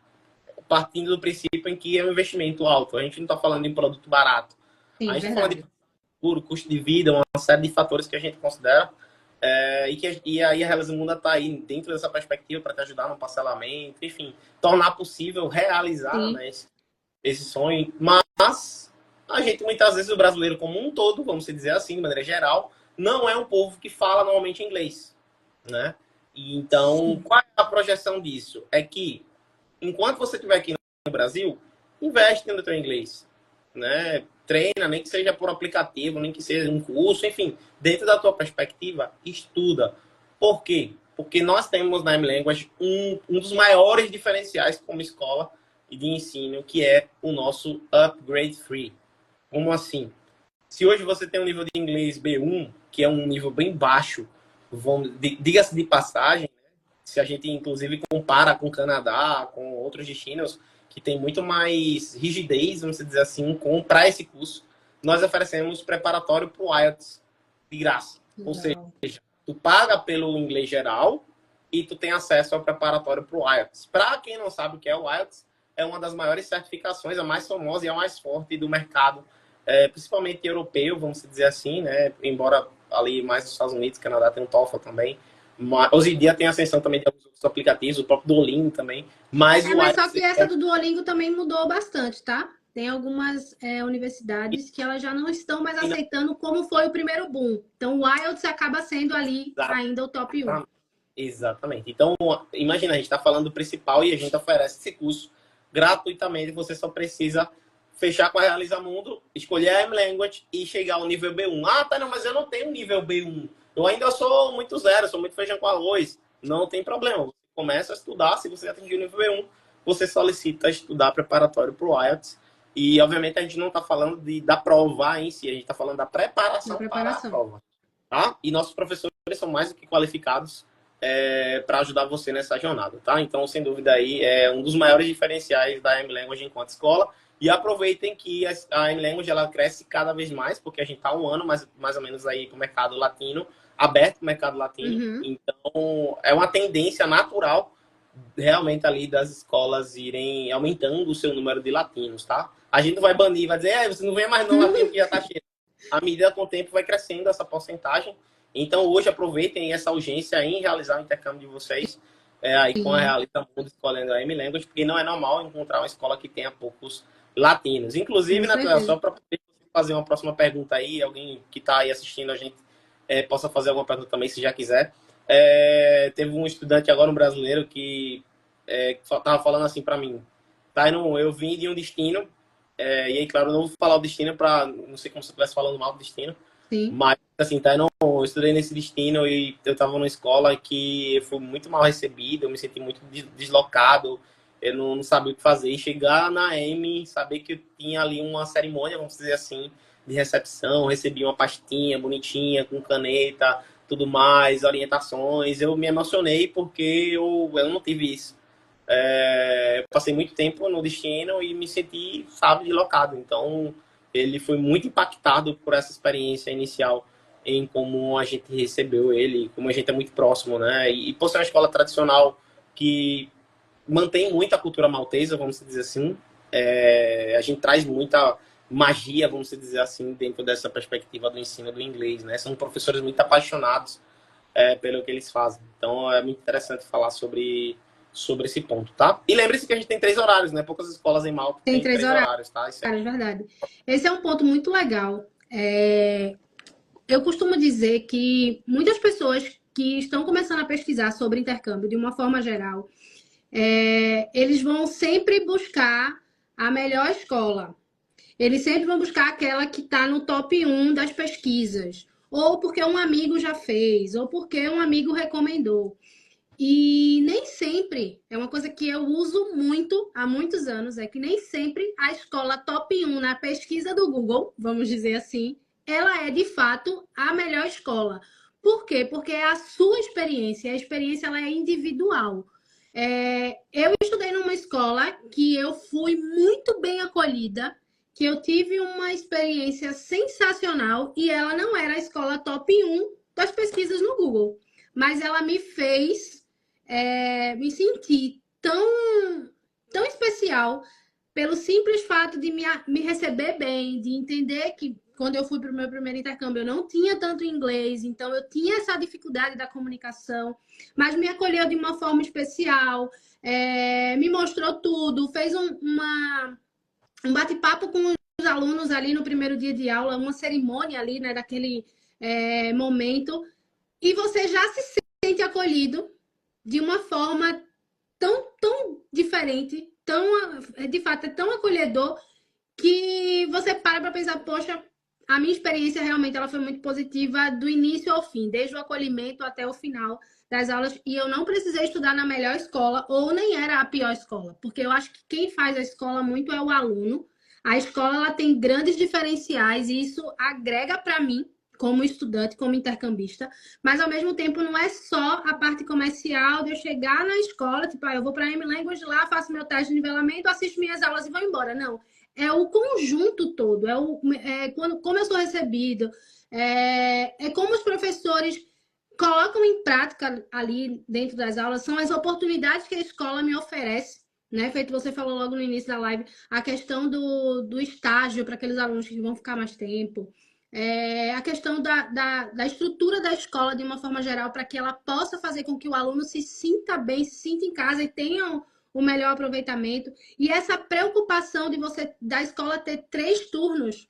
partindo do princípio em que é um investimento alto. A gente não está falando de um produto barato. Sim, A gente está falando verdade. de seguro, custo de vida, uma série de fatores que a gente considera. E aí a Realize Mundo está aí dentro dessa perspectiva para te ajudar no parcelamento, enfim, tornar possível realizar, né, esse sonho. Mas a gente, muitas vezes, o brasileiro como um todo, vamos dizer assim, de maneira geral, não é um povo que fala normalmente inglês, né? E então, qual é a projeção disso? É que, enquanto você estiver aqui no Brasil, investe no teu inglês, né? Treina, nem que seja por aplicativo, nem que seja um curso, enfim, dentro da tua perspectiva, estuda. Por quê? Porque nós temos na M-Language um dos maiores diferenciais como escola de ensino, que é o nosso Upgrade Free. Como assim? Se hoje você tem um nível de inglês B1, que é um nível bem baixo, diga-se de passagem, se a gente inclusive compara com o Canadá, com outros destinos que tem muito mais rigidez, vamos dizer assim, para esse curso, nós oferecemos preparatório para o IELTS de graça. Legal. Ou seja, tu paga pelo inglês geral e tu tem acesso ao preparatório para o IELTS. Para quem não sabe o que é o IELTS, é uma das maiores certificações, a mais famosa e a mais forte do mercado, principalmente europeu, vamos dizer assim, né? Embora ali mais nos Estados Unidos, Canadá tem um TOEFL também. Mas, hoje em dia tem ascensão também de alguns outros aplicativos, o próprio Duolingo também. Mas o Mas só IELTS que essa do Duolingo também mudou bastante, tá? Tem algumas universidades que elas já não estão mais aceitando como foi o primeiro boom. Então o IELTS acaba sendo ali ainda o top 1. Exatamente. Então, imagina, a gente está falando do principal e a gente oferece esse curso gratuitamente. Você só precisa fechar com a Realiza Mundo, escolher a M-Language e chegar ao nível B1. Ah, tá, não, mas eu não tenho nível B1. Eu ainda sou muito zero, sou muito feijão com arroz. Não tem problema. Você começa a estudar, se você atingir o nível B1, você solicita estudar preparatório para o IELTS. E, obviamente, a gente não está falando da prova em si, a gente está falando da preparação para a prova. Tá? E nossos professores são mais do que qualificados para ajudar você nessa jornada, tá? Então, sem dúvida aí, é um dos maiores diferenciais da M-Language enquanto escola. E aproveitem que a M-Language ela cresce cada vez mais, porque a gente está um ano mais ou menos aí para o mercado latino, aberto para o mercado latino. Uhum. Então, é uma tendência natural realmente ali das escolas irem aumentando o seu número de latinos, tá? A gente não vai banir, vai dizer, você não vem mais não, latino que já tá cheio. À medida com o tempo vai crescendo essa porcentagem. Então, hoje, aproveitem essa urgência em realizar o intercâmbio de vocês aí com a Realiza Mundo, escolhendo a M-Language, porque não é normal encontrar uma escola que tenha poucos latinos. Inclusive, Natália, só para fazer uma próxima pergunta aí, alguém que está aí assistindo a gente possa fazer alguma pergunta também, se já quiser. Teve um estudante agora, um brasileiro, que estava falando assim para mim, Tainon, eu vim de um destino, e aí, claro, eu não vou falar o destino para não sei como se eu estivesse falando mal do destino, Sim. Mas, assim, Tainon, eu estudei nesse destino e eu estava numa escola que eu fui muito mal recebido, eu me senti muito deslocado, eu não sabia o que fazer. E chegar na M, saber que eu tinha ali uma cerimônia, vamos dizer assim, de recepção, recebi uma pastinha bonitinha, com caneta, tudo mais, orientações. Eu me emocionei porque eu não tive isso. Eu passei muito tempo no destino e me senti, sabe, deslocado. Então, ele foi muito impactado por essa experiência inicial em como a gente recebeu ele, como a gente é muito próximo, né? E por ser uma escola tradicional que mantém muito a cultura maltesa, vamos dizer assim. A gente traz muita magia, vamos dizer assim, dentro dessa perspectiva do ensino do inglês, né? São professores muito apaixonados pelo que eles fazem. Então, é muito interessante falar sobre esse ponto, tá? E lembre-se que a gente tem 3 horários, né? Poucas escolas em Malta Tem têm 3 3 horários, tá? Isso É verdade. Esse é um ponto muito legal. Eu costumo dizer que muitas pessoas que estão começando a pesquisar sobre intercâmbio de uma forma geral, eles vão sempre buscar a melhor escola. Eles sempre vão buscar aquela que está no top 1 das pesquisas. Ou porque um amigo já fez, ou porque um amigo recomendou. E nem sempre, é uma coisa que eu uso muito há muitos anos, é que nem sempre a escola top 1 na pesquisa do Google, vamos dizer assim, ela é de fato a melhor escola. Por quê? Porque é a sua experiência, a experiência ela é individual. Eu estudei numa escola que eu fui muito bem acolhida, que eu tive uma experiência sensacional e ela não era a escola top 1 das pesquisas no Google, mas ela me fez me sentir tão especial pelo simples fato de me receber bem, de entender que quando eu fui para o meu primeiro intercâmbio eu não tinha tanto inglês, então eu tinha essa dificuldade da comunicação, mas me acolheu de uma forma especial, me mostrou tudo, fez um bate-papo com os alunos ali no primeiro dia de aula, uma cerimônia ali, né, daquele momento, e você já se sente acolhido de uma forma tão diferente, de fato, é tão acolhedor, que você para pensar, poxa, a minha experiência realmente ela foi muito positiva do início ao fim, desde o acolhimento até o final das aulas, e eu não precisei estudar na melhor escola, ou nem era a pior escola, porque eu acho que quem faz a escola muito é o aluno. A escola ela tem grandes diferenciais e isso agrega para mim, como estudante, como intercambista, mas ao mesmo tempo não é só a parte comercial de eu chegar na escola, tipo, eu vou para a M-Language lá, faço meu teste de nivelamento, assisto minhas aulas e vou embora. Não, é o conjunto todo, como eu sou recebido, como os professores colocam em prática ali dentro das aulas, são as oportunidades que a escola me oferece, né? Feito você falou logo no início da live, a questão do estágio para aqueles alunos que vão ficar mais tempo, a questão da estrutura da escola de uma forma geral, para que ela possa fazer com que o aluno se sinta bem, se sinta em casa e tenha o melhor aproveitamento. E essa preocupação de você, da escola ter 3 turnos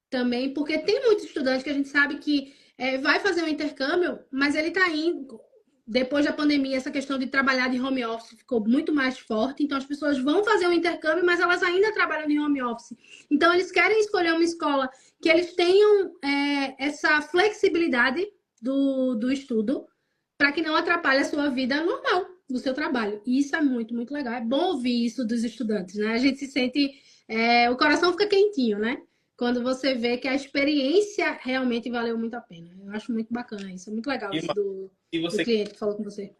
também, porque tem muitos estudantes que a gente sabe que vai fazer um intercâmbio, mas ele está indo. Depois da pandemia, essa questão de trabalhar de home office ficou muito mais forte. Então, as pessoas vão fazer um intercâmbio, mas elas ainda trabalham de home office. Então, eles querem escolher uma escola que eles tenham essa flexibilidade do estudo para que não atrapalhe a sua vida normal do seu trabalho. E isso é muito, muito legal. É bom ouvir isso dos estudantes, né? A gente se sente... o coração fica quentinho, né? Quando você vê que a experiência realmente valeu muito a pena. Eu acho muito bacana isso. É muito legal isso do cliente que falou com você.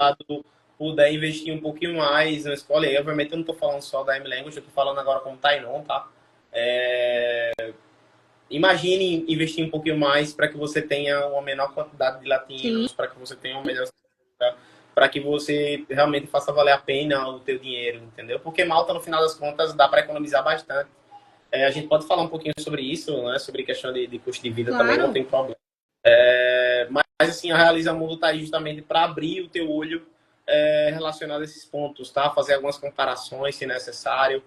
Puder investir um pouquinho mais na escola, e obviamente eu não estou falando só da M-Language, eu estou falando agora como Tainon, tá? Imagine investir um pouquinho mais para que você tenha uma menor quantidade de latinos, para que você tenha uma melhor... para que você realmente faça valer a pena o teu dinheiro, entendeu? Porque Malta, no final das contas, dá para economizar bastante. A gente pode falar um pouquinho sobre isso, né? Sobre questão de custo de vida, claro. Também, não tem problema. Mas, assim, a Realiza Mundo está aí justamente para abrir o teu olho relacionado a esses pontos, tá? Fazer algumas comparações, se necessário,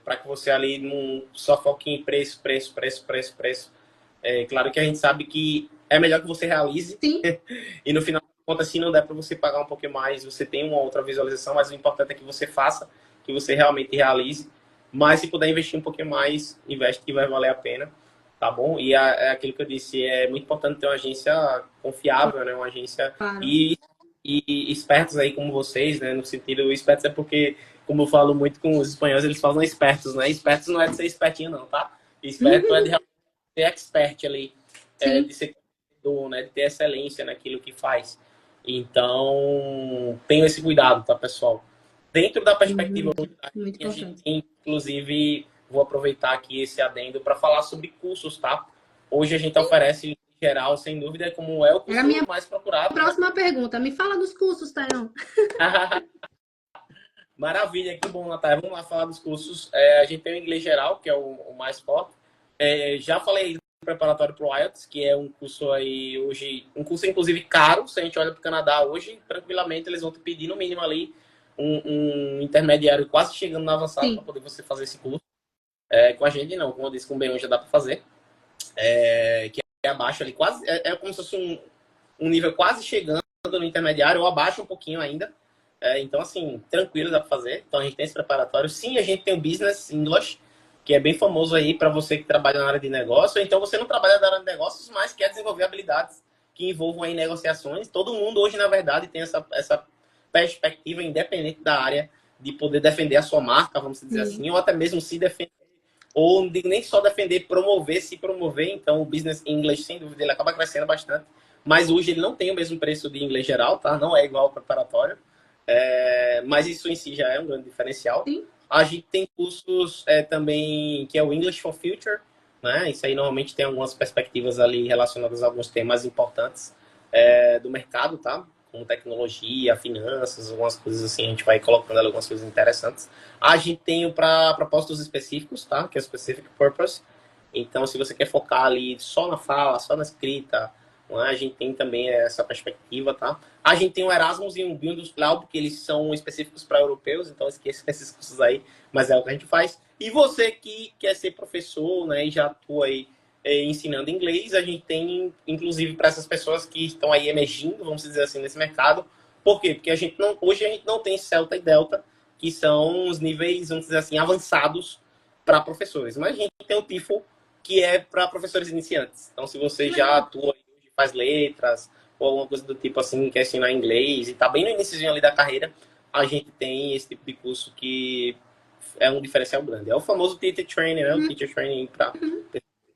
para que você ali não só foque em preço. Claro que a gente sabe que é melhor que você realize. Sim. E no final das contas, se não der para você pagar um pouquinho mais, você tem uma outra visualização, mas o importante é que você faça, que você realmente realize. Mas se puder investir um pouquinho mais, investe que vai valer a pena, tá bom? E é aquilo que eu disse, é muito importante ter uma agência confiável, né? Uma agência e espertos aí como vocês, né? No sentido, espertos é porque, como eu falo muito com os espanhóis, eles falam espertos, né? Espertos não é de ser espertinho não, tá? Esperto é de ser expert ali, de ser né? De ter excelência naquilo que faz. Então, tenham esse cuidado, tá, pessoal? Dentro da perspectiva muito a gente tem, inclusive, vou aproveitar aqui esse adendo para falar sobre cursos, tá? Hoje a gente oferece, em geral, sem dúvida, como é o curso mais procurado. Próxima pergunta, me fala dos cursos, Tairão. Maravilha, que bom, Natália. Vamos lá falar dos cursos. A gente tem o inglês geral, que é o mais forte. Já falei do preparatório para o IELTS, que é um curso aí hoje, um curso inclusive caro. Se a gente olha para o Canadá hoje, tranquilamente eles vão te pedir no mínimo ali um intermediário quase chegando no avançado para Sim. poder você fazer esse curso. Com a gente não, como eu disse, com o B1 já dá para fazer. Que é abaixo ali, quase, como se fosse um nível quase chegando no intermediário, ou abaixo um pouquinho ainda. Então, assim, tranquilo, dá para fazer. Então, a gente tem esse preparatório. Sim, a gente tem o Business English, que é bem famoso aí para você que trabalha na área de negócio. Então, você não trabalha na área de negócios, mas quer desenvolver habilidades que envolvam aí negociações. Todo mundo hoje, na verdade, tem essa perspectiva, independente da área, de poder defender a sua marca, vamos dizer assim, ou até mesmo se defender, ou não digo nem só defender, promover, se promover. Então, o Business English, sem dúvida, ele acaba crescendo bastante. Mas hoje ele não tem o mesmo preço de inglês geral, tá? Não é igual ao preparatório. Mas isso em si já é um grande diferencial. Sim. A gente tem cursos também, que é o English for Future, né? Isso aí normalmente tem algumas perspectivas ali relacionadas a alguns temas importantes do mercado, tá? Como tecnologia, finanças, algumas coisas assim, a gente vai colocando ali algumas coisas interessantes. A gente tem para propósitos específicos, tá? Que é o Specific Purpose. Então, se você quer focar ali só na fala, só na escrita, a gente tem também essa perspectiva, tá? A gente tem o Erasmus e o Bildungscloud, porque eles são específicos para europeus, então esqueça esses cursos aí, mas é o que a gente faz. E você que quer ser professor, né, e já atua aí ensinando inglês, a gente tem, inclusive, para essas pessoas que estão aí emergindo, vamos dizer assim, nesse mercado. Por quê? Porque hoje a gente não tem Celta e Delta, que são os níveis, vamos dizer assim, avançados para professores. Mas a gente tem o TEFL, que é para professores iniciantes. Então, se você já atua faz letras, ou alguma coisa do tipo assim, quer ensinar inglês, e tá bem no início ali da carreira, a gente tem esse tipo de curso que é um diferencial grande. É o famoso teacher training, né? O teacher training para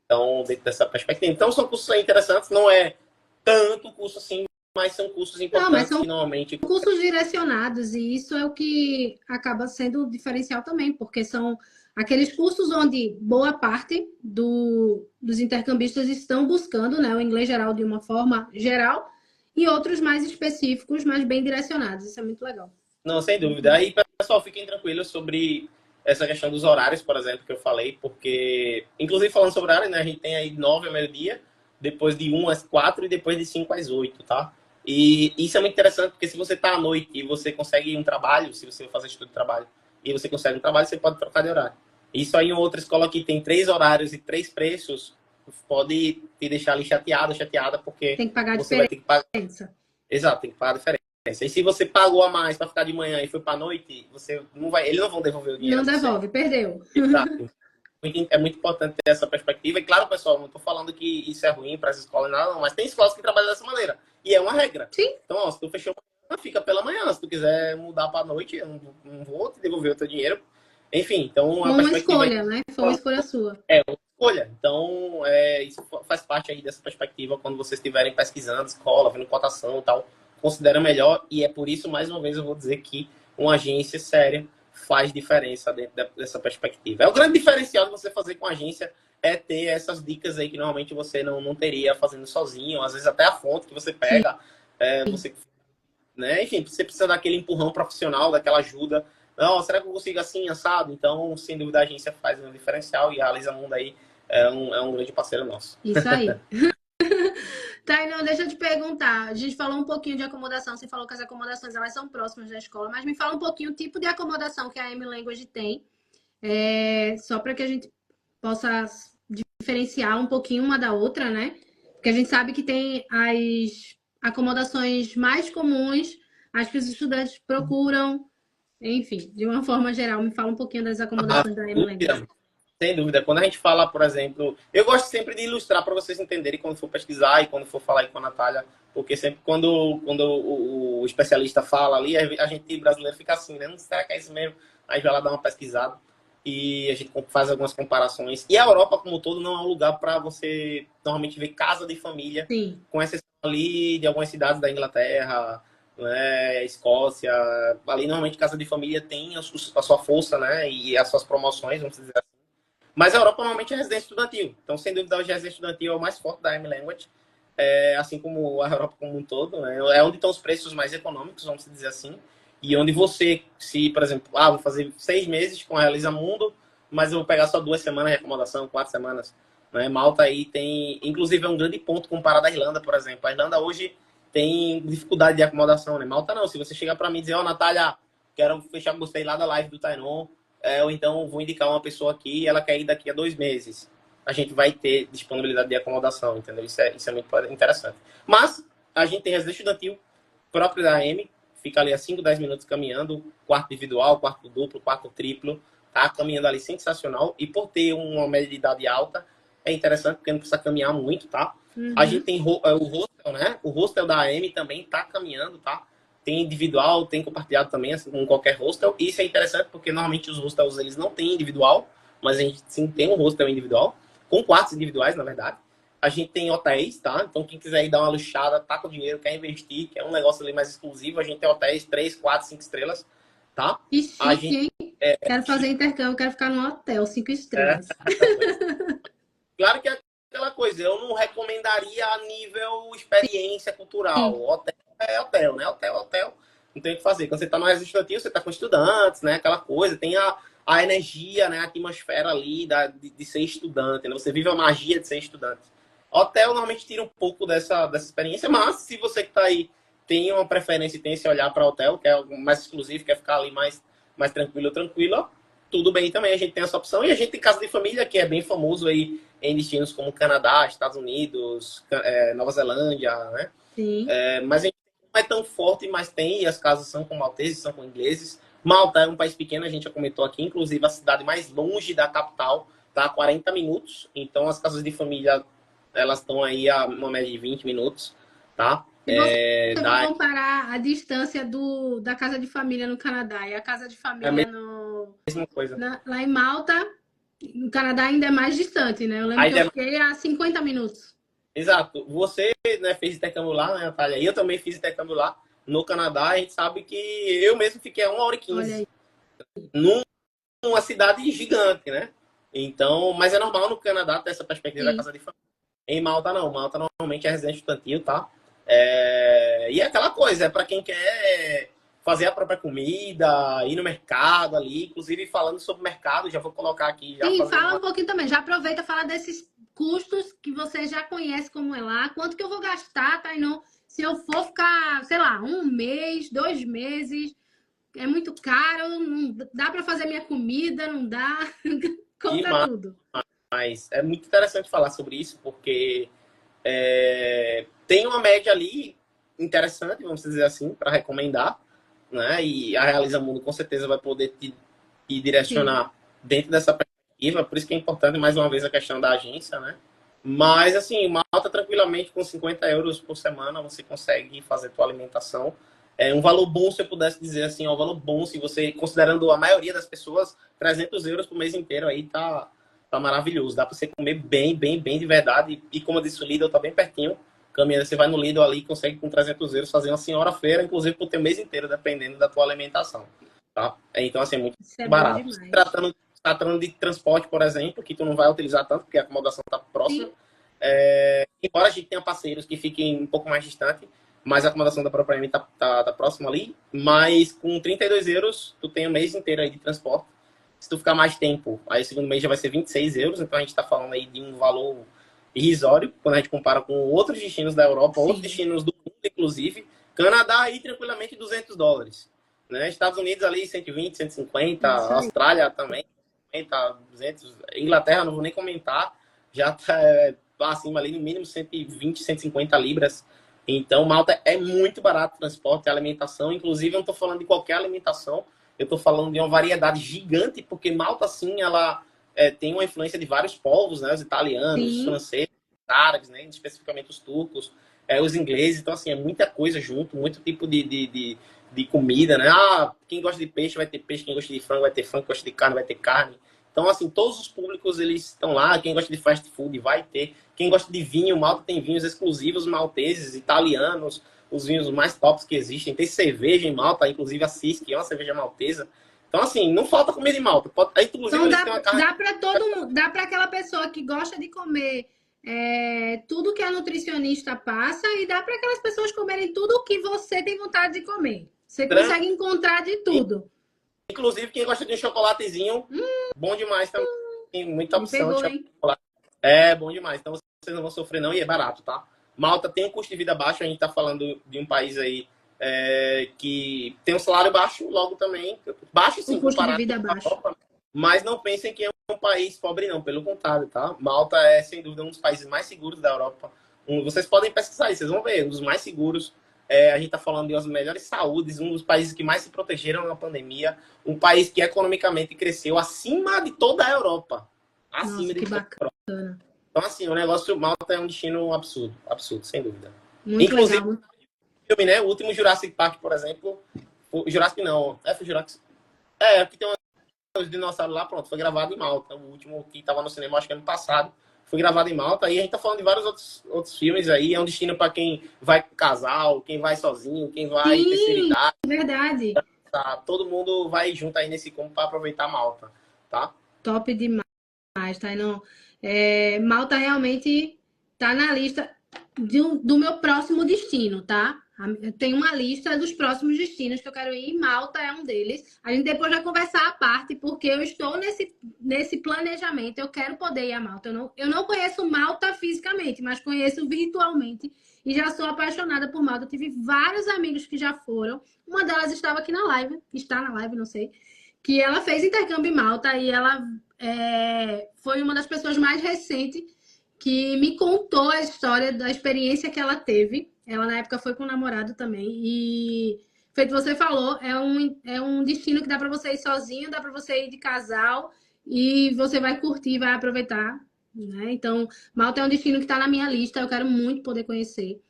então, dentro dessa perspectiva. Então, são cursos interessantes, não é tanto curso assim, mas são cursos Não, mas importantes são que normalmente... cursos direcionados, e isso é o que acaba sendo o diferencial também, porque são aqueles cursos onde boa parte dos intercambistas estão buscando, né, o inglês geral de uma forma geral, e outros mais específicos, mas bem direcionados. Isso é muito legal. Não, sem dúvida. Aí, pessoal, fiquem tranquilos sobre essa questão dos horários, por exemplo, que eu falei, porque, inclusive falando sobre horário, né, a gente tem aí 9 ao meio-dia, depois de 1 às 4 e depois de 5 às 8, tá? E isso é muito interessante, porque se você tá à noite e você consegue um trabalho, se você for fazer estudo de trabalho, e você consegue um trabalho, você pode trocar de horário. Isso aí em outra escola que tem 3 horários e 3 preços, pode te deixar ali chateada, porque Tem que pagar a você vai ter que pagar. diferença. Exato, tem que pagar a diferença. E se você pagou a mais para ficar de manhã e foi para noite, você não vai, eles não vão devolver o dinheiro Não a você. devolve, perdeu. Exato. É muito importante ter essa perspectiva. E claro, pessoal, não estou falando que isso é ruim para as escolas, não, mas tem escolas que trabalham dessa maneira. E é uma regra. Sim. Então, ó, se tu fechou amanhã, fica pela manhã. Se tu quiser mudar para a noite, eu não vou te devolver o teu dinheiro. Enfim, então a Uma perspectiva escolha, né? Foi uma escolha sua. é uma escolha. Então, isso faz parte aí dessa perspectiva quando vocês estiverem pesquisando escola, vendo cotação e tal, considera melhor. E é por isso, mais uma vez, eu vou dizer que uma agência séria faz diferença dentro dessa perspectiva. É o grande diferencial de você fazer com agência é ter essas dicas aí que normalmente você não teria fazendo sozinho, às vezes até a fonte que você pega, você, né? Enfim, você precisa daquele empurrão profissional, daquela ajuda. Não, será que eu consigo assim, assado? Então, sem dúvida, a agência faz um diferencial e a Alisa Mundo aí é um grande parceiro nosso. Isso aí. Tainan, deixa eu te perguntar. A gente falou um pouquinho de acomodação. Você falou que as acomodações elas são próximas da escola, mas me fala um pouquinho o tipo de acomodação que a M-Language tem, só para que a gente possa diferenciar um pouquinho uma da outra, né? Porque a gente sabe que tem as acomodações mais comuns, as que os estudantes procuram, enfim, de uma forma geral. Me fala um pouquinho das acomodações da M-Language. Sem dúvida. Quando a gente fala, por exemplo, eu gosto sempre de ilustrar para vocês entenderem quando for pesquisar e quando for falar aí com a Natália, porque sempre quando o especialista fala ali, a gente brasileiro fica assim, né? Não será que é isso mesmo? Aí vai lá dar uma pesquisada e a gente faz algumas comparações. E a Europa, como um todo, não é um lugar para você normalmente ver casa de família, Sim. com exceção ali de algumas cidades da Inglaterra, né, Escócia. Ali, normalmente, casa de família tem a sua força, né? E as suas promoções, vamos dizer. Mas a Europa normalmente é residência estudantil. Então, sem dúvida, hoje a residência estudantil é o mais forte da M-Language, assim como a Europa como um todo. Né? É onde estão os preços mais econômicos, vamos dizer assim. e onde você, se, por exemplo, vou fazer 6 meses com a Realiza Mundo, mas eu vou pegar só 2 semanas de acomodação, 4 semanas. Né? Malta aí tem, inclusive, é um grande ponto comparado à Irlanda, por exemplo. A Irlanda hoje tem dificuldade de acomodação, né? Malta não. Se você chegar para mim e dizer, Natália, quero fechar, gostei lá da live do Tainon, ou então vou indicar uma pessoa aqui e ela quer ir daqui a 2 meses. A gente vai ter disponibilidade de acomodação, entendeu? Isso é muito interessante. Mas a gente tem residência estudantil próprio da AM, fica ali a 5, 10 minutos caminhando, quarto individual, quarto duplo, quarto triplo, tá caminhando ali sensacional. E por ter uma média de idade alta, é interessante porque não precisa caminhar muito, tá? A gente tem o hostel, né? O hostel da AM também tá caminhando, tá? Tem individual, tem compartilhado também, assim, com qualquer hostel. E isso é interessante porque normalmente os hostels eles não têm individual, mas a gente sim tem um hostel individual, com quartos individuais, na verdade. A gente tem hotéis, tá? Então, quem quiser ir dar uma luxada, tá com dinheiro, quer investir, quer um negócio ali mais exclusivo, a gente tem hotéis 3, 4, 5 estrelas, tá? Que chique, hein? Quero fazer intercâmbio, quero ficar num hotel 5 estrelas. Claro que é aquela coisa, eu não recomendaria a nível experiência cultural. Sim. Hotel é hotel, né? Hotel, hotel. Não tem o que fazer. Quando você está no residência estudantil, você está com estudantes, né? Aquela coisa, tem a energia, né? A atmosfera ali de ser estudante, né? Você vive a magia de ser estudante. Hotel normalmente tira um pouco dessa experiência, mas se você que está aí tem uma preferência e tem esse olhar para hotel, que é algo mais exclusivo, quer ficar ali mais tranquilo, tudo bem também. A gente tem essa opção. E a gente tem casa de família, que é bem famoso aí em destinos como Canadá, Estados Unidos, Nova Zelândia, né? Sim. Mas a gente não é tão forte, mas tem, e as casas são com malteses, são com ingleses. Malta é um país pequeno, a gente já comentou aqui, inclusive a cidade mais longe da capital está a 40 minutos. Então as casas de família, elas estão aí a uma média de 20 minutos, tá? Se você comparar a distância da casa de família no Canadá e a casa de família mesma coisa. Lá em Malta, no Canadá ainda é mais distante, né? Eu lembro que eu fiquei a 50 minutos. Exato. Você, né, fez intercâmbio lá, né, Natália? E eu também fiz intercâmbio lá no Canadá. A gente sabe que eu mesmo fiquei a 1h15 numa cidade gigante, né? Então, mas é normal no Canadá ter essa perspectiva da casa de família. Em Malta, não. Malta normalmente é residência estudantil, tá? E é aquela coisa, é para quem quer fazer a própria comida, ir no mercado ali. Inclusive, falando sobre mercado, já vou colocar aqui. Sim, fala um pouquinho também. Já aproveita e fala desses custos que você já conhece como é lá. Quanto que eu vou gastar, Tainon? Se eu for ficar, sei lá, 1 mês, 2 meses, é muito caro, não dá para fazer minha comida, não dá. Conta tudo. Mas é muito interessante falar sobre isso, porque tem uma média ali interessante, vamos dizer assim, para recomendar, né? E a Realiza Mundo com certeza vai poder te direcionar dentro dessa perspectiva, por isso que é importante, mais uma vez, a questão da agência, né? Mas, assim, Malta, tranquilamente, com 50 euros por semana, você consegue fazer tua alimentação. É um valor bom, se eu pudesse dizer assim, é um valor bom, se você, considerando a maioria das pessoas, 300 euros por mês inteiro aí tá maravilhoso. Dá para você comer bem, bem, bem de verdade. E como eu disse, o Lidl tá bem pertinho. Caminhando, você vai no Lidl ali e consegue com 300 euros fazer uma senhora feira, inclusive por ter o mês inteiro, dependendo da tua alimentação. Tá? Então, assim, é muito barato. Tratando de transporte, por exemplo, que tu não vai utilizar tanto, porque a acomodação tá próxima. Embora a gente tenha parceiros que fiquem um pouco mais distante, mas a acomodação da própria M tá próxima ali. Mas com 32 euros, tu tem o mês inteiro aí de transporte. Se tu ficar mais tempo, aí o segundo mês já vai ser 26 euros. Então a gente tá falando aí de um valor irrisório, quando a gente compara com outros destinos da Europa, outros destinos do mundo, inclusive. Canadá aí tranquilamente $200. Né? Estados Unidos ali 120, 150. Austrália também 50, 200. Inglaterra, não vou nem comentar. Já tá acima ali no mínimo 120, 150 libras. Então, Malta é muito barato o transporte e alimentação. Inclusive, eu não estou falando de qualquer alimentação. Eu estou falando de uma variedade gigante, porque Malta, sim, ela tem uma influência de vários povos, né? Os italianos, os franceses, os árabes, né? Especificamente os turcos, os ingleses. Então, assim, é muita coisa junto, muito tipo de comida, né? Quem gosta de peixe vai ter peixe, quem gosta de frango vai ter frango, quem gosta de carne vai ter carne. Então, assim, todos os públicos, eles estão lá. Quem gosta de fast food vai ter. Quem gosta de vinho, Malta tem vinhos exclusivos malteses, italianos, os vinhos mais tops que existem. Tem cerveja em Malta, inclusive a Cis, que é uma cerveja maltesa. Então, assim, não falta comida em Malta. Inclusive, então, dá para todo mundo, dá para aquela pessoa que gosta de comer tudo que a nutricionista passa e dá para aquelas pessoas comerem tudo o que você tem vontade de comer. Você consegue encontrar de tudo. Inclusive, quem gosta de um chocolatezinho, bom demais também. Tem muita Me opção pegou, de hein? chocolate. É bom demais. Então vocês não vão sofrer, não, e é barato, tá? Malta tem um custo de vida baixo, a gente tá falando de um país aí que tem um salário baixo, logo também. Baixo, sim, O custo de comparado vida é com a baixo. Europa. Mas não pensem que é um país pobre, não. Pelo contrário, tá? Malta é, sem dúvida, um dos países mais seguros da Europa. Vocês podem pesquisar aí, vocês vão ver. Um dos mais seguros. A gente está falando de uma das melhores saúdes, um dos países que mais se protegeram na pandemia. Um país que economicamente cresceu acima de toda a Europa. Nossa, Acima de que toda a Europa. bacana. Então, assim, o negócio Malta é um destino absurdo. Absurdo, sem dúvida. Muito Inclusive, legal. o filme, né? O último Jurassic Park, por exemplo. O Jurassic não. Foi Jurassic. Porque tem os dinossauros lá, pronto, foi gravado em Malta. O último que estava no cinema, acho que ano passado, foi gravado em Malta. E a gente tá falando de vários outros filmes aí. É um destino para quem vai com casal, quem vai sozinho, quem vai terceira Sim, idade. verdade. Tá? Todo mundo vai junto aí nesse combo para aproveitar Malta, tá? Top demais, Tainan. Malta realmente tá na lista do meu próximo destino, tá? Eu tenho uma lista dos próximos destinos que eu quero ir. Malta é um deles. A gente depois vai conversar à parte, porque eu estou nesse planejamento. Eu quero poder ir a Malta. Eu não conheço Malta fisicamente, mas conheço virtualmente. E já sou apaixonada por Malta. Eu tive vários amigos que já foram. Uma delas estava aqui na live. Está na live, não sei. Que ela fez intercâmbio em Malta e ela foi uma das pessoas mais recentes que me contou a história da experiência que ela teve. Ela, na época, foi com o namorado também. E, feito você falou, é um destino que dá para você ir sozinho, dá para você ir de casal e você vai curtir, vai aproveitar. Né? Então, Malta é um destino que está na minha lista. Eu quero muito poder conhecer.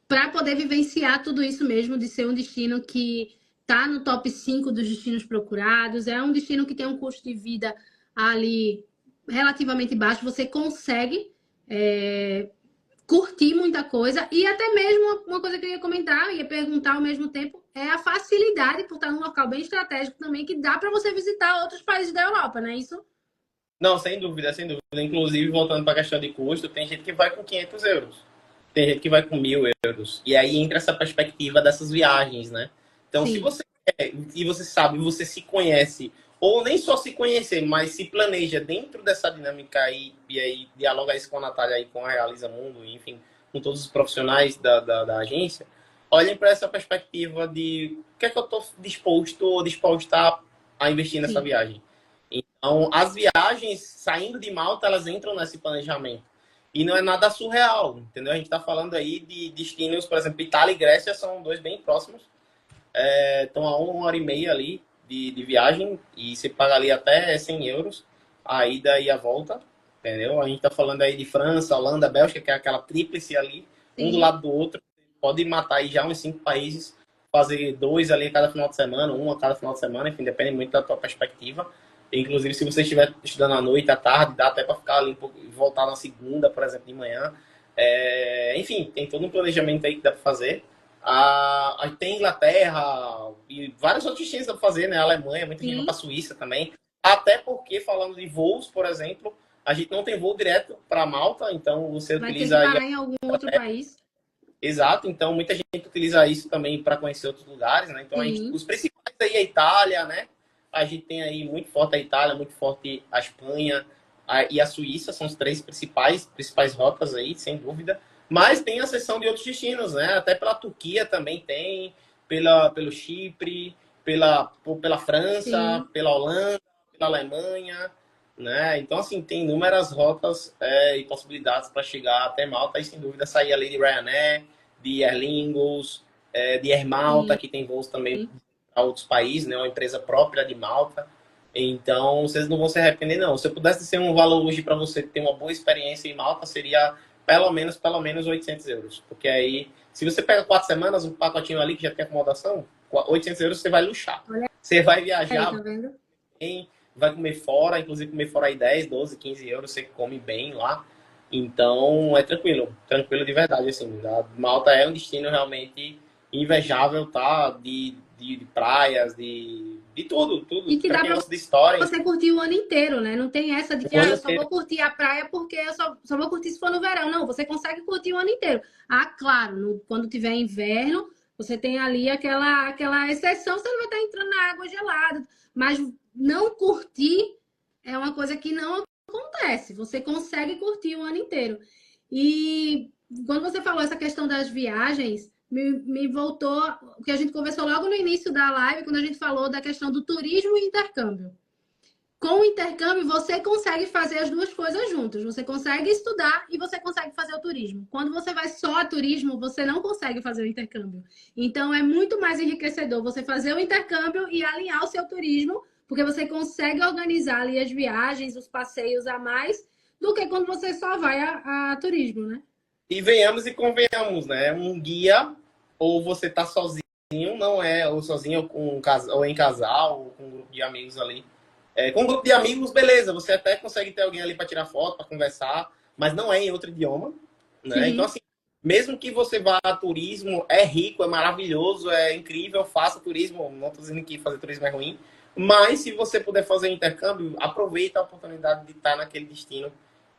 Para poder vivenciar tudo isso mesmo, de ser um destino que está no top 5 dos destinos procurados. É um destino que tem um custo de vida ali relativamente baixo. Você consegue curtir muita coisa. E até mesmo uma coisa que eu ia comentar, ia perguntar ao mesmo tempo, é a facilidade por estar num local bem estratégico também, que dá para você visitar outros países da Europa, não é isso? Não, sem dúvida, sem dúvida. Inclusive, voltando para a questão de custo, tem gente que vai com 500 euros. Tem gente que vai com 1.000 euros. E aí entra essa perspectiva dessas viagens, né? Então, se Sim. você quer, e você sabe, você se conhece, ou nem só se conhecer, mas se planeja dentro dessa dinâmica aí, e aí dialoga isso com a Natália aí, com a Realiza Mundo, enfim, com todos os profissionais da agência, olhem para essa perspectiva de o que é que eu estou disposto ou disposta a investir nessa Sim. viagem. Então, as viagens saindo de Malta, elas entram nesse planejamento. E não é nada surreal, entendeu? A gente está falando aí de destinos, por exemplo, Itália e Grécia são dois bem próximos. Estão a 1 hora e meia ali de viagem e você paga ali até 100 euros a ida e a volta, entendeu? A gente está falando aí de França, Holanda, Bélgica, que é aquela tríplice ali, um do Sim. lado do outro. Pode matar aí já uns 5 países, fazer 2 ali a cada final de semana, um a cada final de semana, enfim, depende muito da tua perspectiva. Inclusive, se você estiver estudando à noite, à tarde, dá até para ficar ali um pouco e voltar na segunda, por exemplo, de manhã. Enfim, tem todo um planejamento aí que dá para fazer. Tem Inglaterra e vários outros destinos dá para fazer, né? A Alemanha, muita gente vai para a Suíça também. Até porque, falando de voos, por exemplo, a gente não tem voo direto para Malta, então você Vai ter que utiliza aí. parar em algum outro país. Exato, então muita gente utiliza isso também para conhecer outros lugares, né? Então Sim. os principais aí é a Itália, né? A gente tem aí muito forte a Itália, muito forte a Espanha e a Suíça, são os 3 principais rotas aí, sem dúvida. Mas tem a seção de outros destinos, né? Até pela Turquia também tem, pelo Chipre, pela França, Sim. pela Holanda, pela Alemanha, né? Então, assim, tem inúmeras rotas e possibilidades para chegar até Malta e, sem dúvida, sair ali de Ryanair, de Aer Lingus, de Air Malta, Sim. que tem voos também para outros países, né? Uma empresa própria de Malta. Então, vocês não vão se arrepender, não. Se eu pudesse ser um valor hoje para você ter uma boa experiência em Malta, seria pelo menos 800 euros. Porque aí, se você pega 4 semanas, um pacotinho ali que já tem acomodação, 800 euros você vai luxar. Olha Você vai aí, viajar tá vendo? bem, vai comer fora, inclusive comer fora aí 10, 12, 15 euros, você come bem lá. Então, é tranquilo de verdade, assim. A Malta é um destino realmente invejável, tá? De praias, de tudo. E que Para dá quem para gosta de história, você curtir o ano inteiro, né? Não tem essa de que o ano eu só inteiro. vou curtir a praia porque eu só vou curtir se for no verão. Não, você consegue curtir o ano inteiro. Ah, claro, quando tiver inverno, Você tem ali aquela exceção, você não vai estar entrando na água gelada. Mas não curtir é uma coisa que não acontece. Você consegue curtir o ano inteiro. E quando você falou essa questão das viagens, me voltou o que a gente conversou logo no início da live, quando a gente falou da questão do turismo e intercâmbio. Com o intercâmbio, você consegue fazer as duas coisas juntas. Você consegue estudar e você consegue fazer o turismo. Quando você vai só a turismo, você não consegue fazer o intercâmbio. Então, é muito mais enriquecedor você fazer o intercâmbio e alinhar o seu turismo, porque você consegue organizar ali as viagens, os passeios a mais, do que quando você só vai a turismo, né? E venhamos e convenhamos, né? Um guia, ou você tá sozinho, não é, ou sozinho, ou, com um casal, ou em casal, ou com um grupo de amigos ali. Com um grupo de amigos, beleza, você até consegue ter alguém ali para tirar foto, para conversar, mas não é em outro idioma, né? Sim. Então, assim, mesmo que você vá a turismo, é rico, é maravilhoso, é incrível, faça turismo, não estou dizendo que fazer turismo é ruim, mas se você puder fazer intercâmbio, aproveita a oportunidade de estar naquele destino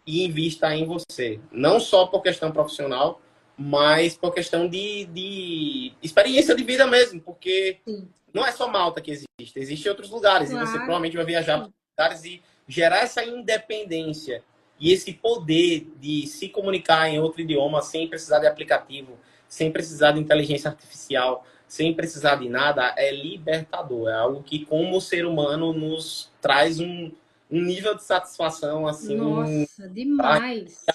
e invista em você. Não só por questão profissional, mas por questão de experiência de vida mesmo, porque Sim. não é só Malta que existe, existem outros lugares, Claro. e você provavelmente vai viajar para lugares e gerar essa independência e esse poder de se comunicar em outro idioma sem precisar de aplicativo, sem precisar de inteligência artificial, sem precisar de nada, é libertador. É algo que, como ser humano, nos traz um nível de satisfação assim. Nossa, demais.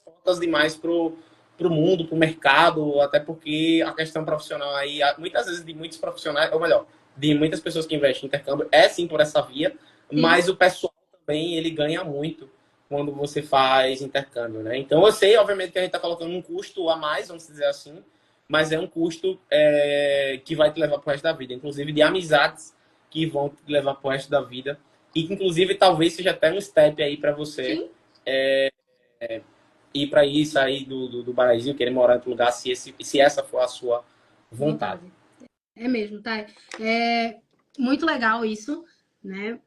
Portas demais pro mundo, pro mercado, até porque a questão profissional aí, muitas vezes de muitos profissionais, ou melhor, de muitas pessoas que investem em intercâmbio, é sim por essa via, mas o pessoal também, ele ganha muito quando você faz intercâmbio, né? Então eu sei, obviamente, que a gente está colocando um custo a mais, vamos dizer assim, mas é um custo que vai te levar pro resto da vida, inclusive de amizades que vão te levar pro resto da vida, e que inclusive talvez seja até um step aí para você. Sim. Ir para aí, sair do Brasil, querer morar em outro lugar, se essa for a sua vontade. É mesmo, tá? É muito legal isso, né?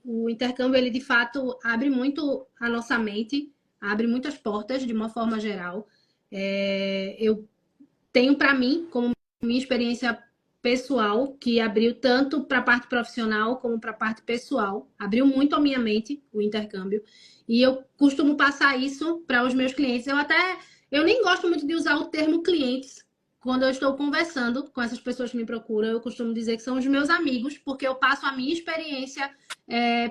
O intercâmbio, ele de fato abre muito a nossa mente, abre muitas portas de uma forma geral. Eu tenho para mim, como minha experiência pessoal, que abriu tanto para a parte profissional como para a parte pessoal. Abriu muito a minha mente, o intercâmbio. E eu costumo passar isso para os meus clientes. Eu nem gosto muito de usar o termo clientes quando eu estou conversando com essas pessoas que me procuram. Eu costumo dizer que são os meus amigos, porque eu passo a minha experiência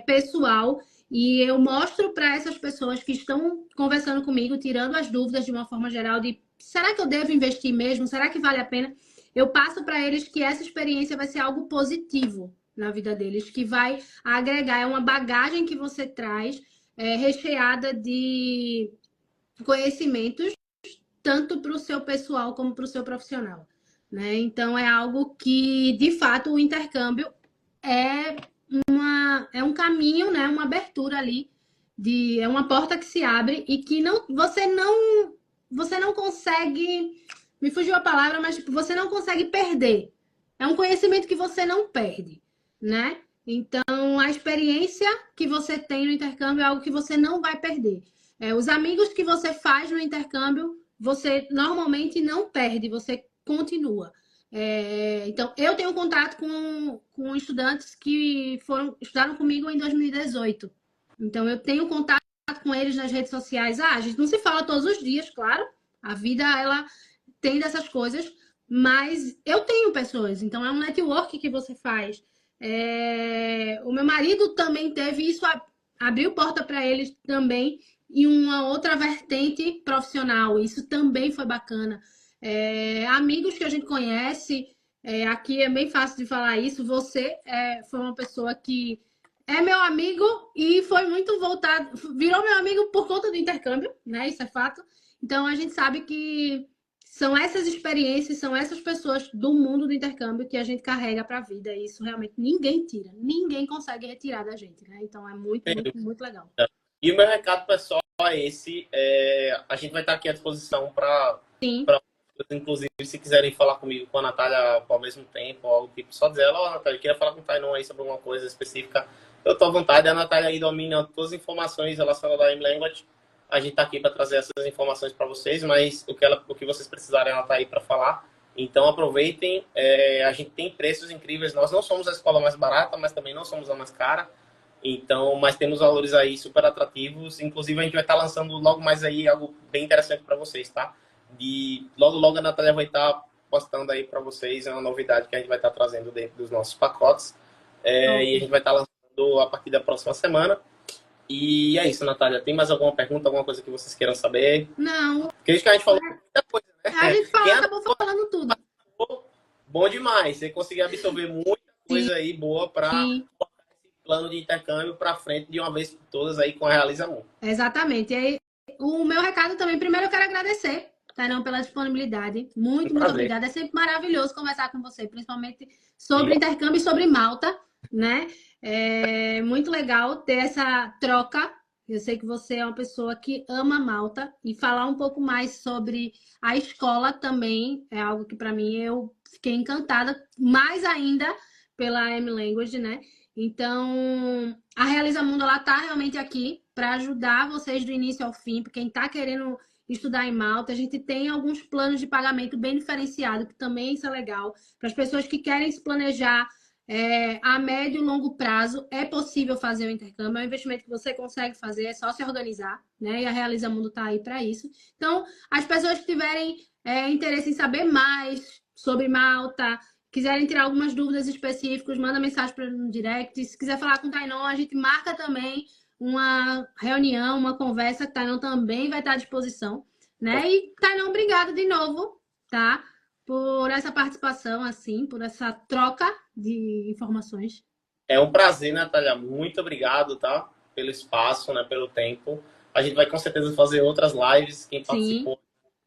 pessoal e eu mostro para essas pessoas que estão conversando comigo, tirando as dúvidas de uma forma geral de será que eu devo investir mesmo? Será que vale a pena? Eu passo para eles que essa experiência vai ser algo positivo na vida deles, que vai agregar, é uma bagagem que você traz recheada de conhecimentos, tanto para o seu pessoal como para o seu profissional. Né? Então, é algo que, de fato, o intercâmbio é um caminho, né? Uma abertura ali, é uma porta que se abre e que você não consegue, me fugiu a palavra, mas tipo, você não consegue perder. É um conhecimento que você não perde, né? Então, a experiência que você tem no intercâmbio é algo que você não vai perder. Os amigos que você faz no intercâmbio, você normalmente não perde, você continua. Então, eu tenho contato com estudantes que estudaram comigo em 2018. Então, eu tenho contato com eles nas redes sociais. A gente não se fala todos os dias, claro. A vida, ela tem dessas coisas. Mas eu tenho pessoas. Então, é um network que você faz. O meu marido também teve isso. Abriu porta para eles também. E uma outra vertente profissional. Isso também foi bacana. Amigos que a gente conhece. Aqui é bem fácil de falar isso. Você foi uma pessoa que é meu amigo e foi muito voltado, virou meu amigo por conta do intercâmbio, né? Isso é fato. Então a gente sabe que são essas experiências, são essas pessoas do mundo do intercâmbio que a gente carrega para a vida. E isso realmente ninguém tira, ninguém consegue retirar da gente, né? Então é muito, muito, muito legal. E o meu recado pessoal é esse: a gente vai estar aqui à disposição para, inclusive, se quiserem falar comigo, com a Natália ao mesmo tempo, ou algo tipo, só dizer ela, Natália, eu queria falar com o Tainon aí sobre alguma coisa específica. Eu estou à vontade, a Natália aí domina todas as informações relacionadas à M-Language. A gente está aqui para trazer essas informações para vocês, mas o que vocês precisarem, ela está aí para falar. Então aproveitem, a gente tem preços incríveis, nós não somos a escola mais barata, mas também não somos a mais cara. Então, mas temos valores aí super atrativos. Inclusive, a gente vai estar lançando logo mais aí algo bem interessante para vocês, tá? Logo a Natália vai estar postando aí para vocês uma novidade que a gente vai estar trazendo dentro dos nossos pacotes. E a gente vai estar lançando a partir da próxima semana. E é isso, Natália. Tem mais alguma pergunta, alguma coisa que vocês queiram saber? Não. Porque isso que a gente falou muita coisa, né? A gente falou, acabou falando tudo. Bom demais. Você conseguiu absorver muita coisa aí boa para plano de intercâmbio para frente de uma vez por todas aí com a Realiza Mundo. Exatamente. E aí, o meu recado também, primeiro eu quero agradecer, Tainão, pela disponibilidade. Muito obrigada. É sempre maravilhoso conversar com você, principalmente sobre intercâmbio e sobre Malta, né? É muito legal ter essa troca. Eu sei que você é uma pessoa que ama Malta e falar um pouco mais sobre a escola também é algo que para mim eu fiquei encantada, mais ainda pela M-Language, né? Então, a Realiza Mundo, ela tá realmente aqui para ajudar vocês do início ao fim, para quem está querendo estudar em Malta. A gente tem alguns planos de pagamento bem diferenciados, que também isso é legal. Para as pessoas que querem se planejar a médio e longo prazo, é possível fazer o intercâmbio. É um investimento que você consegue fazer, é só se organizar, né? E a Realiza Mundo está aí para isso. Então, as pessoas que tiverem interesse em saber mais sobre Malta, quiserem tirar algumas dúvidas específicas, manda mensagem para no direct. Se quiser falar com o Tainon, a gente marca também uma reunião, uma conversa, que o Tainon também vai estar à disposição, né? E, Tainon, obrigado de novo, tá? Por essa participação, assim, por essa troca de informações. É um prazer, Natália. Muito obrigado, tá? Pelo espaço, né? Pelo tempo. A gente vai com certeza fazer outras lives. Quem participou Sim.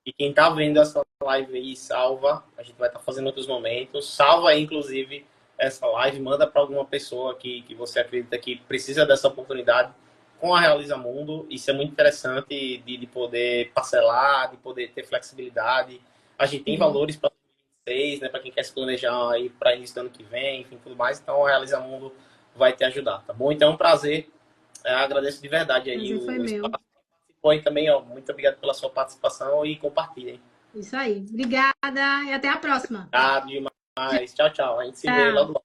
E quem tá vendo essa live aí, salva. A gente vai estar fazendo outros momentos. Salva aí, inclusive, essa live. Manda para alguma pessoa que você acredita que precisa dessa oportunidade com a Realiza Mundo. Isso é muito interessante de poder parcelar, de poder ter flexibilidade. A gente tem valores para 2026, né? Para quem quer se planejar aí para início do ano que vem, enfim, tudo mais. Então, a Realiza Mundo vai te ajudar, tá bom? Então, é um prazer. Agradeço de verdade aí Prazer foi o meu. espaço. Põe também, ó, muito obrigado pela sua participação e compartilhem. Isso aí. Obrigada e até a próxima. Obrigado demais. Tchau, tchau. A gente se vê logo.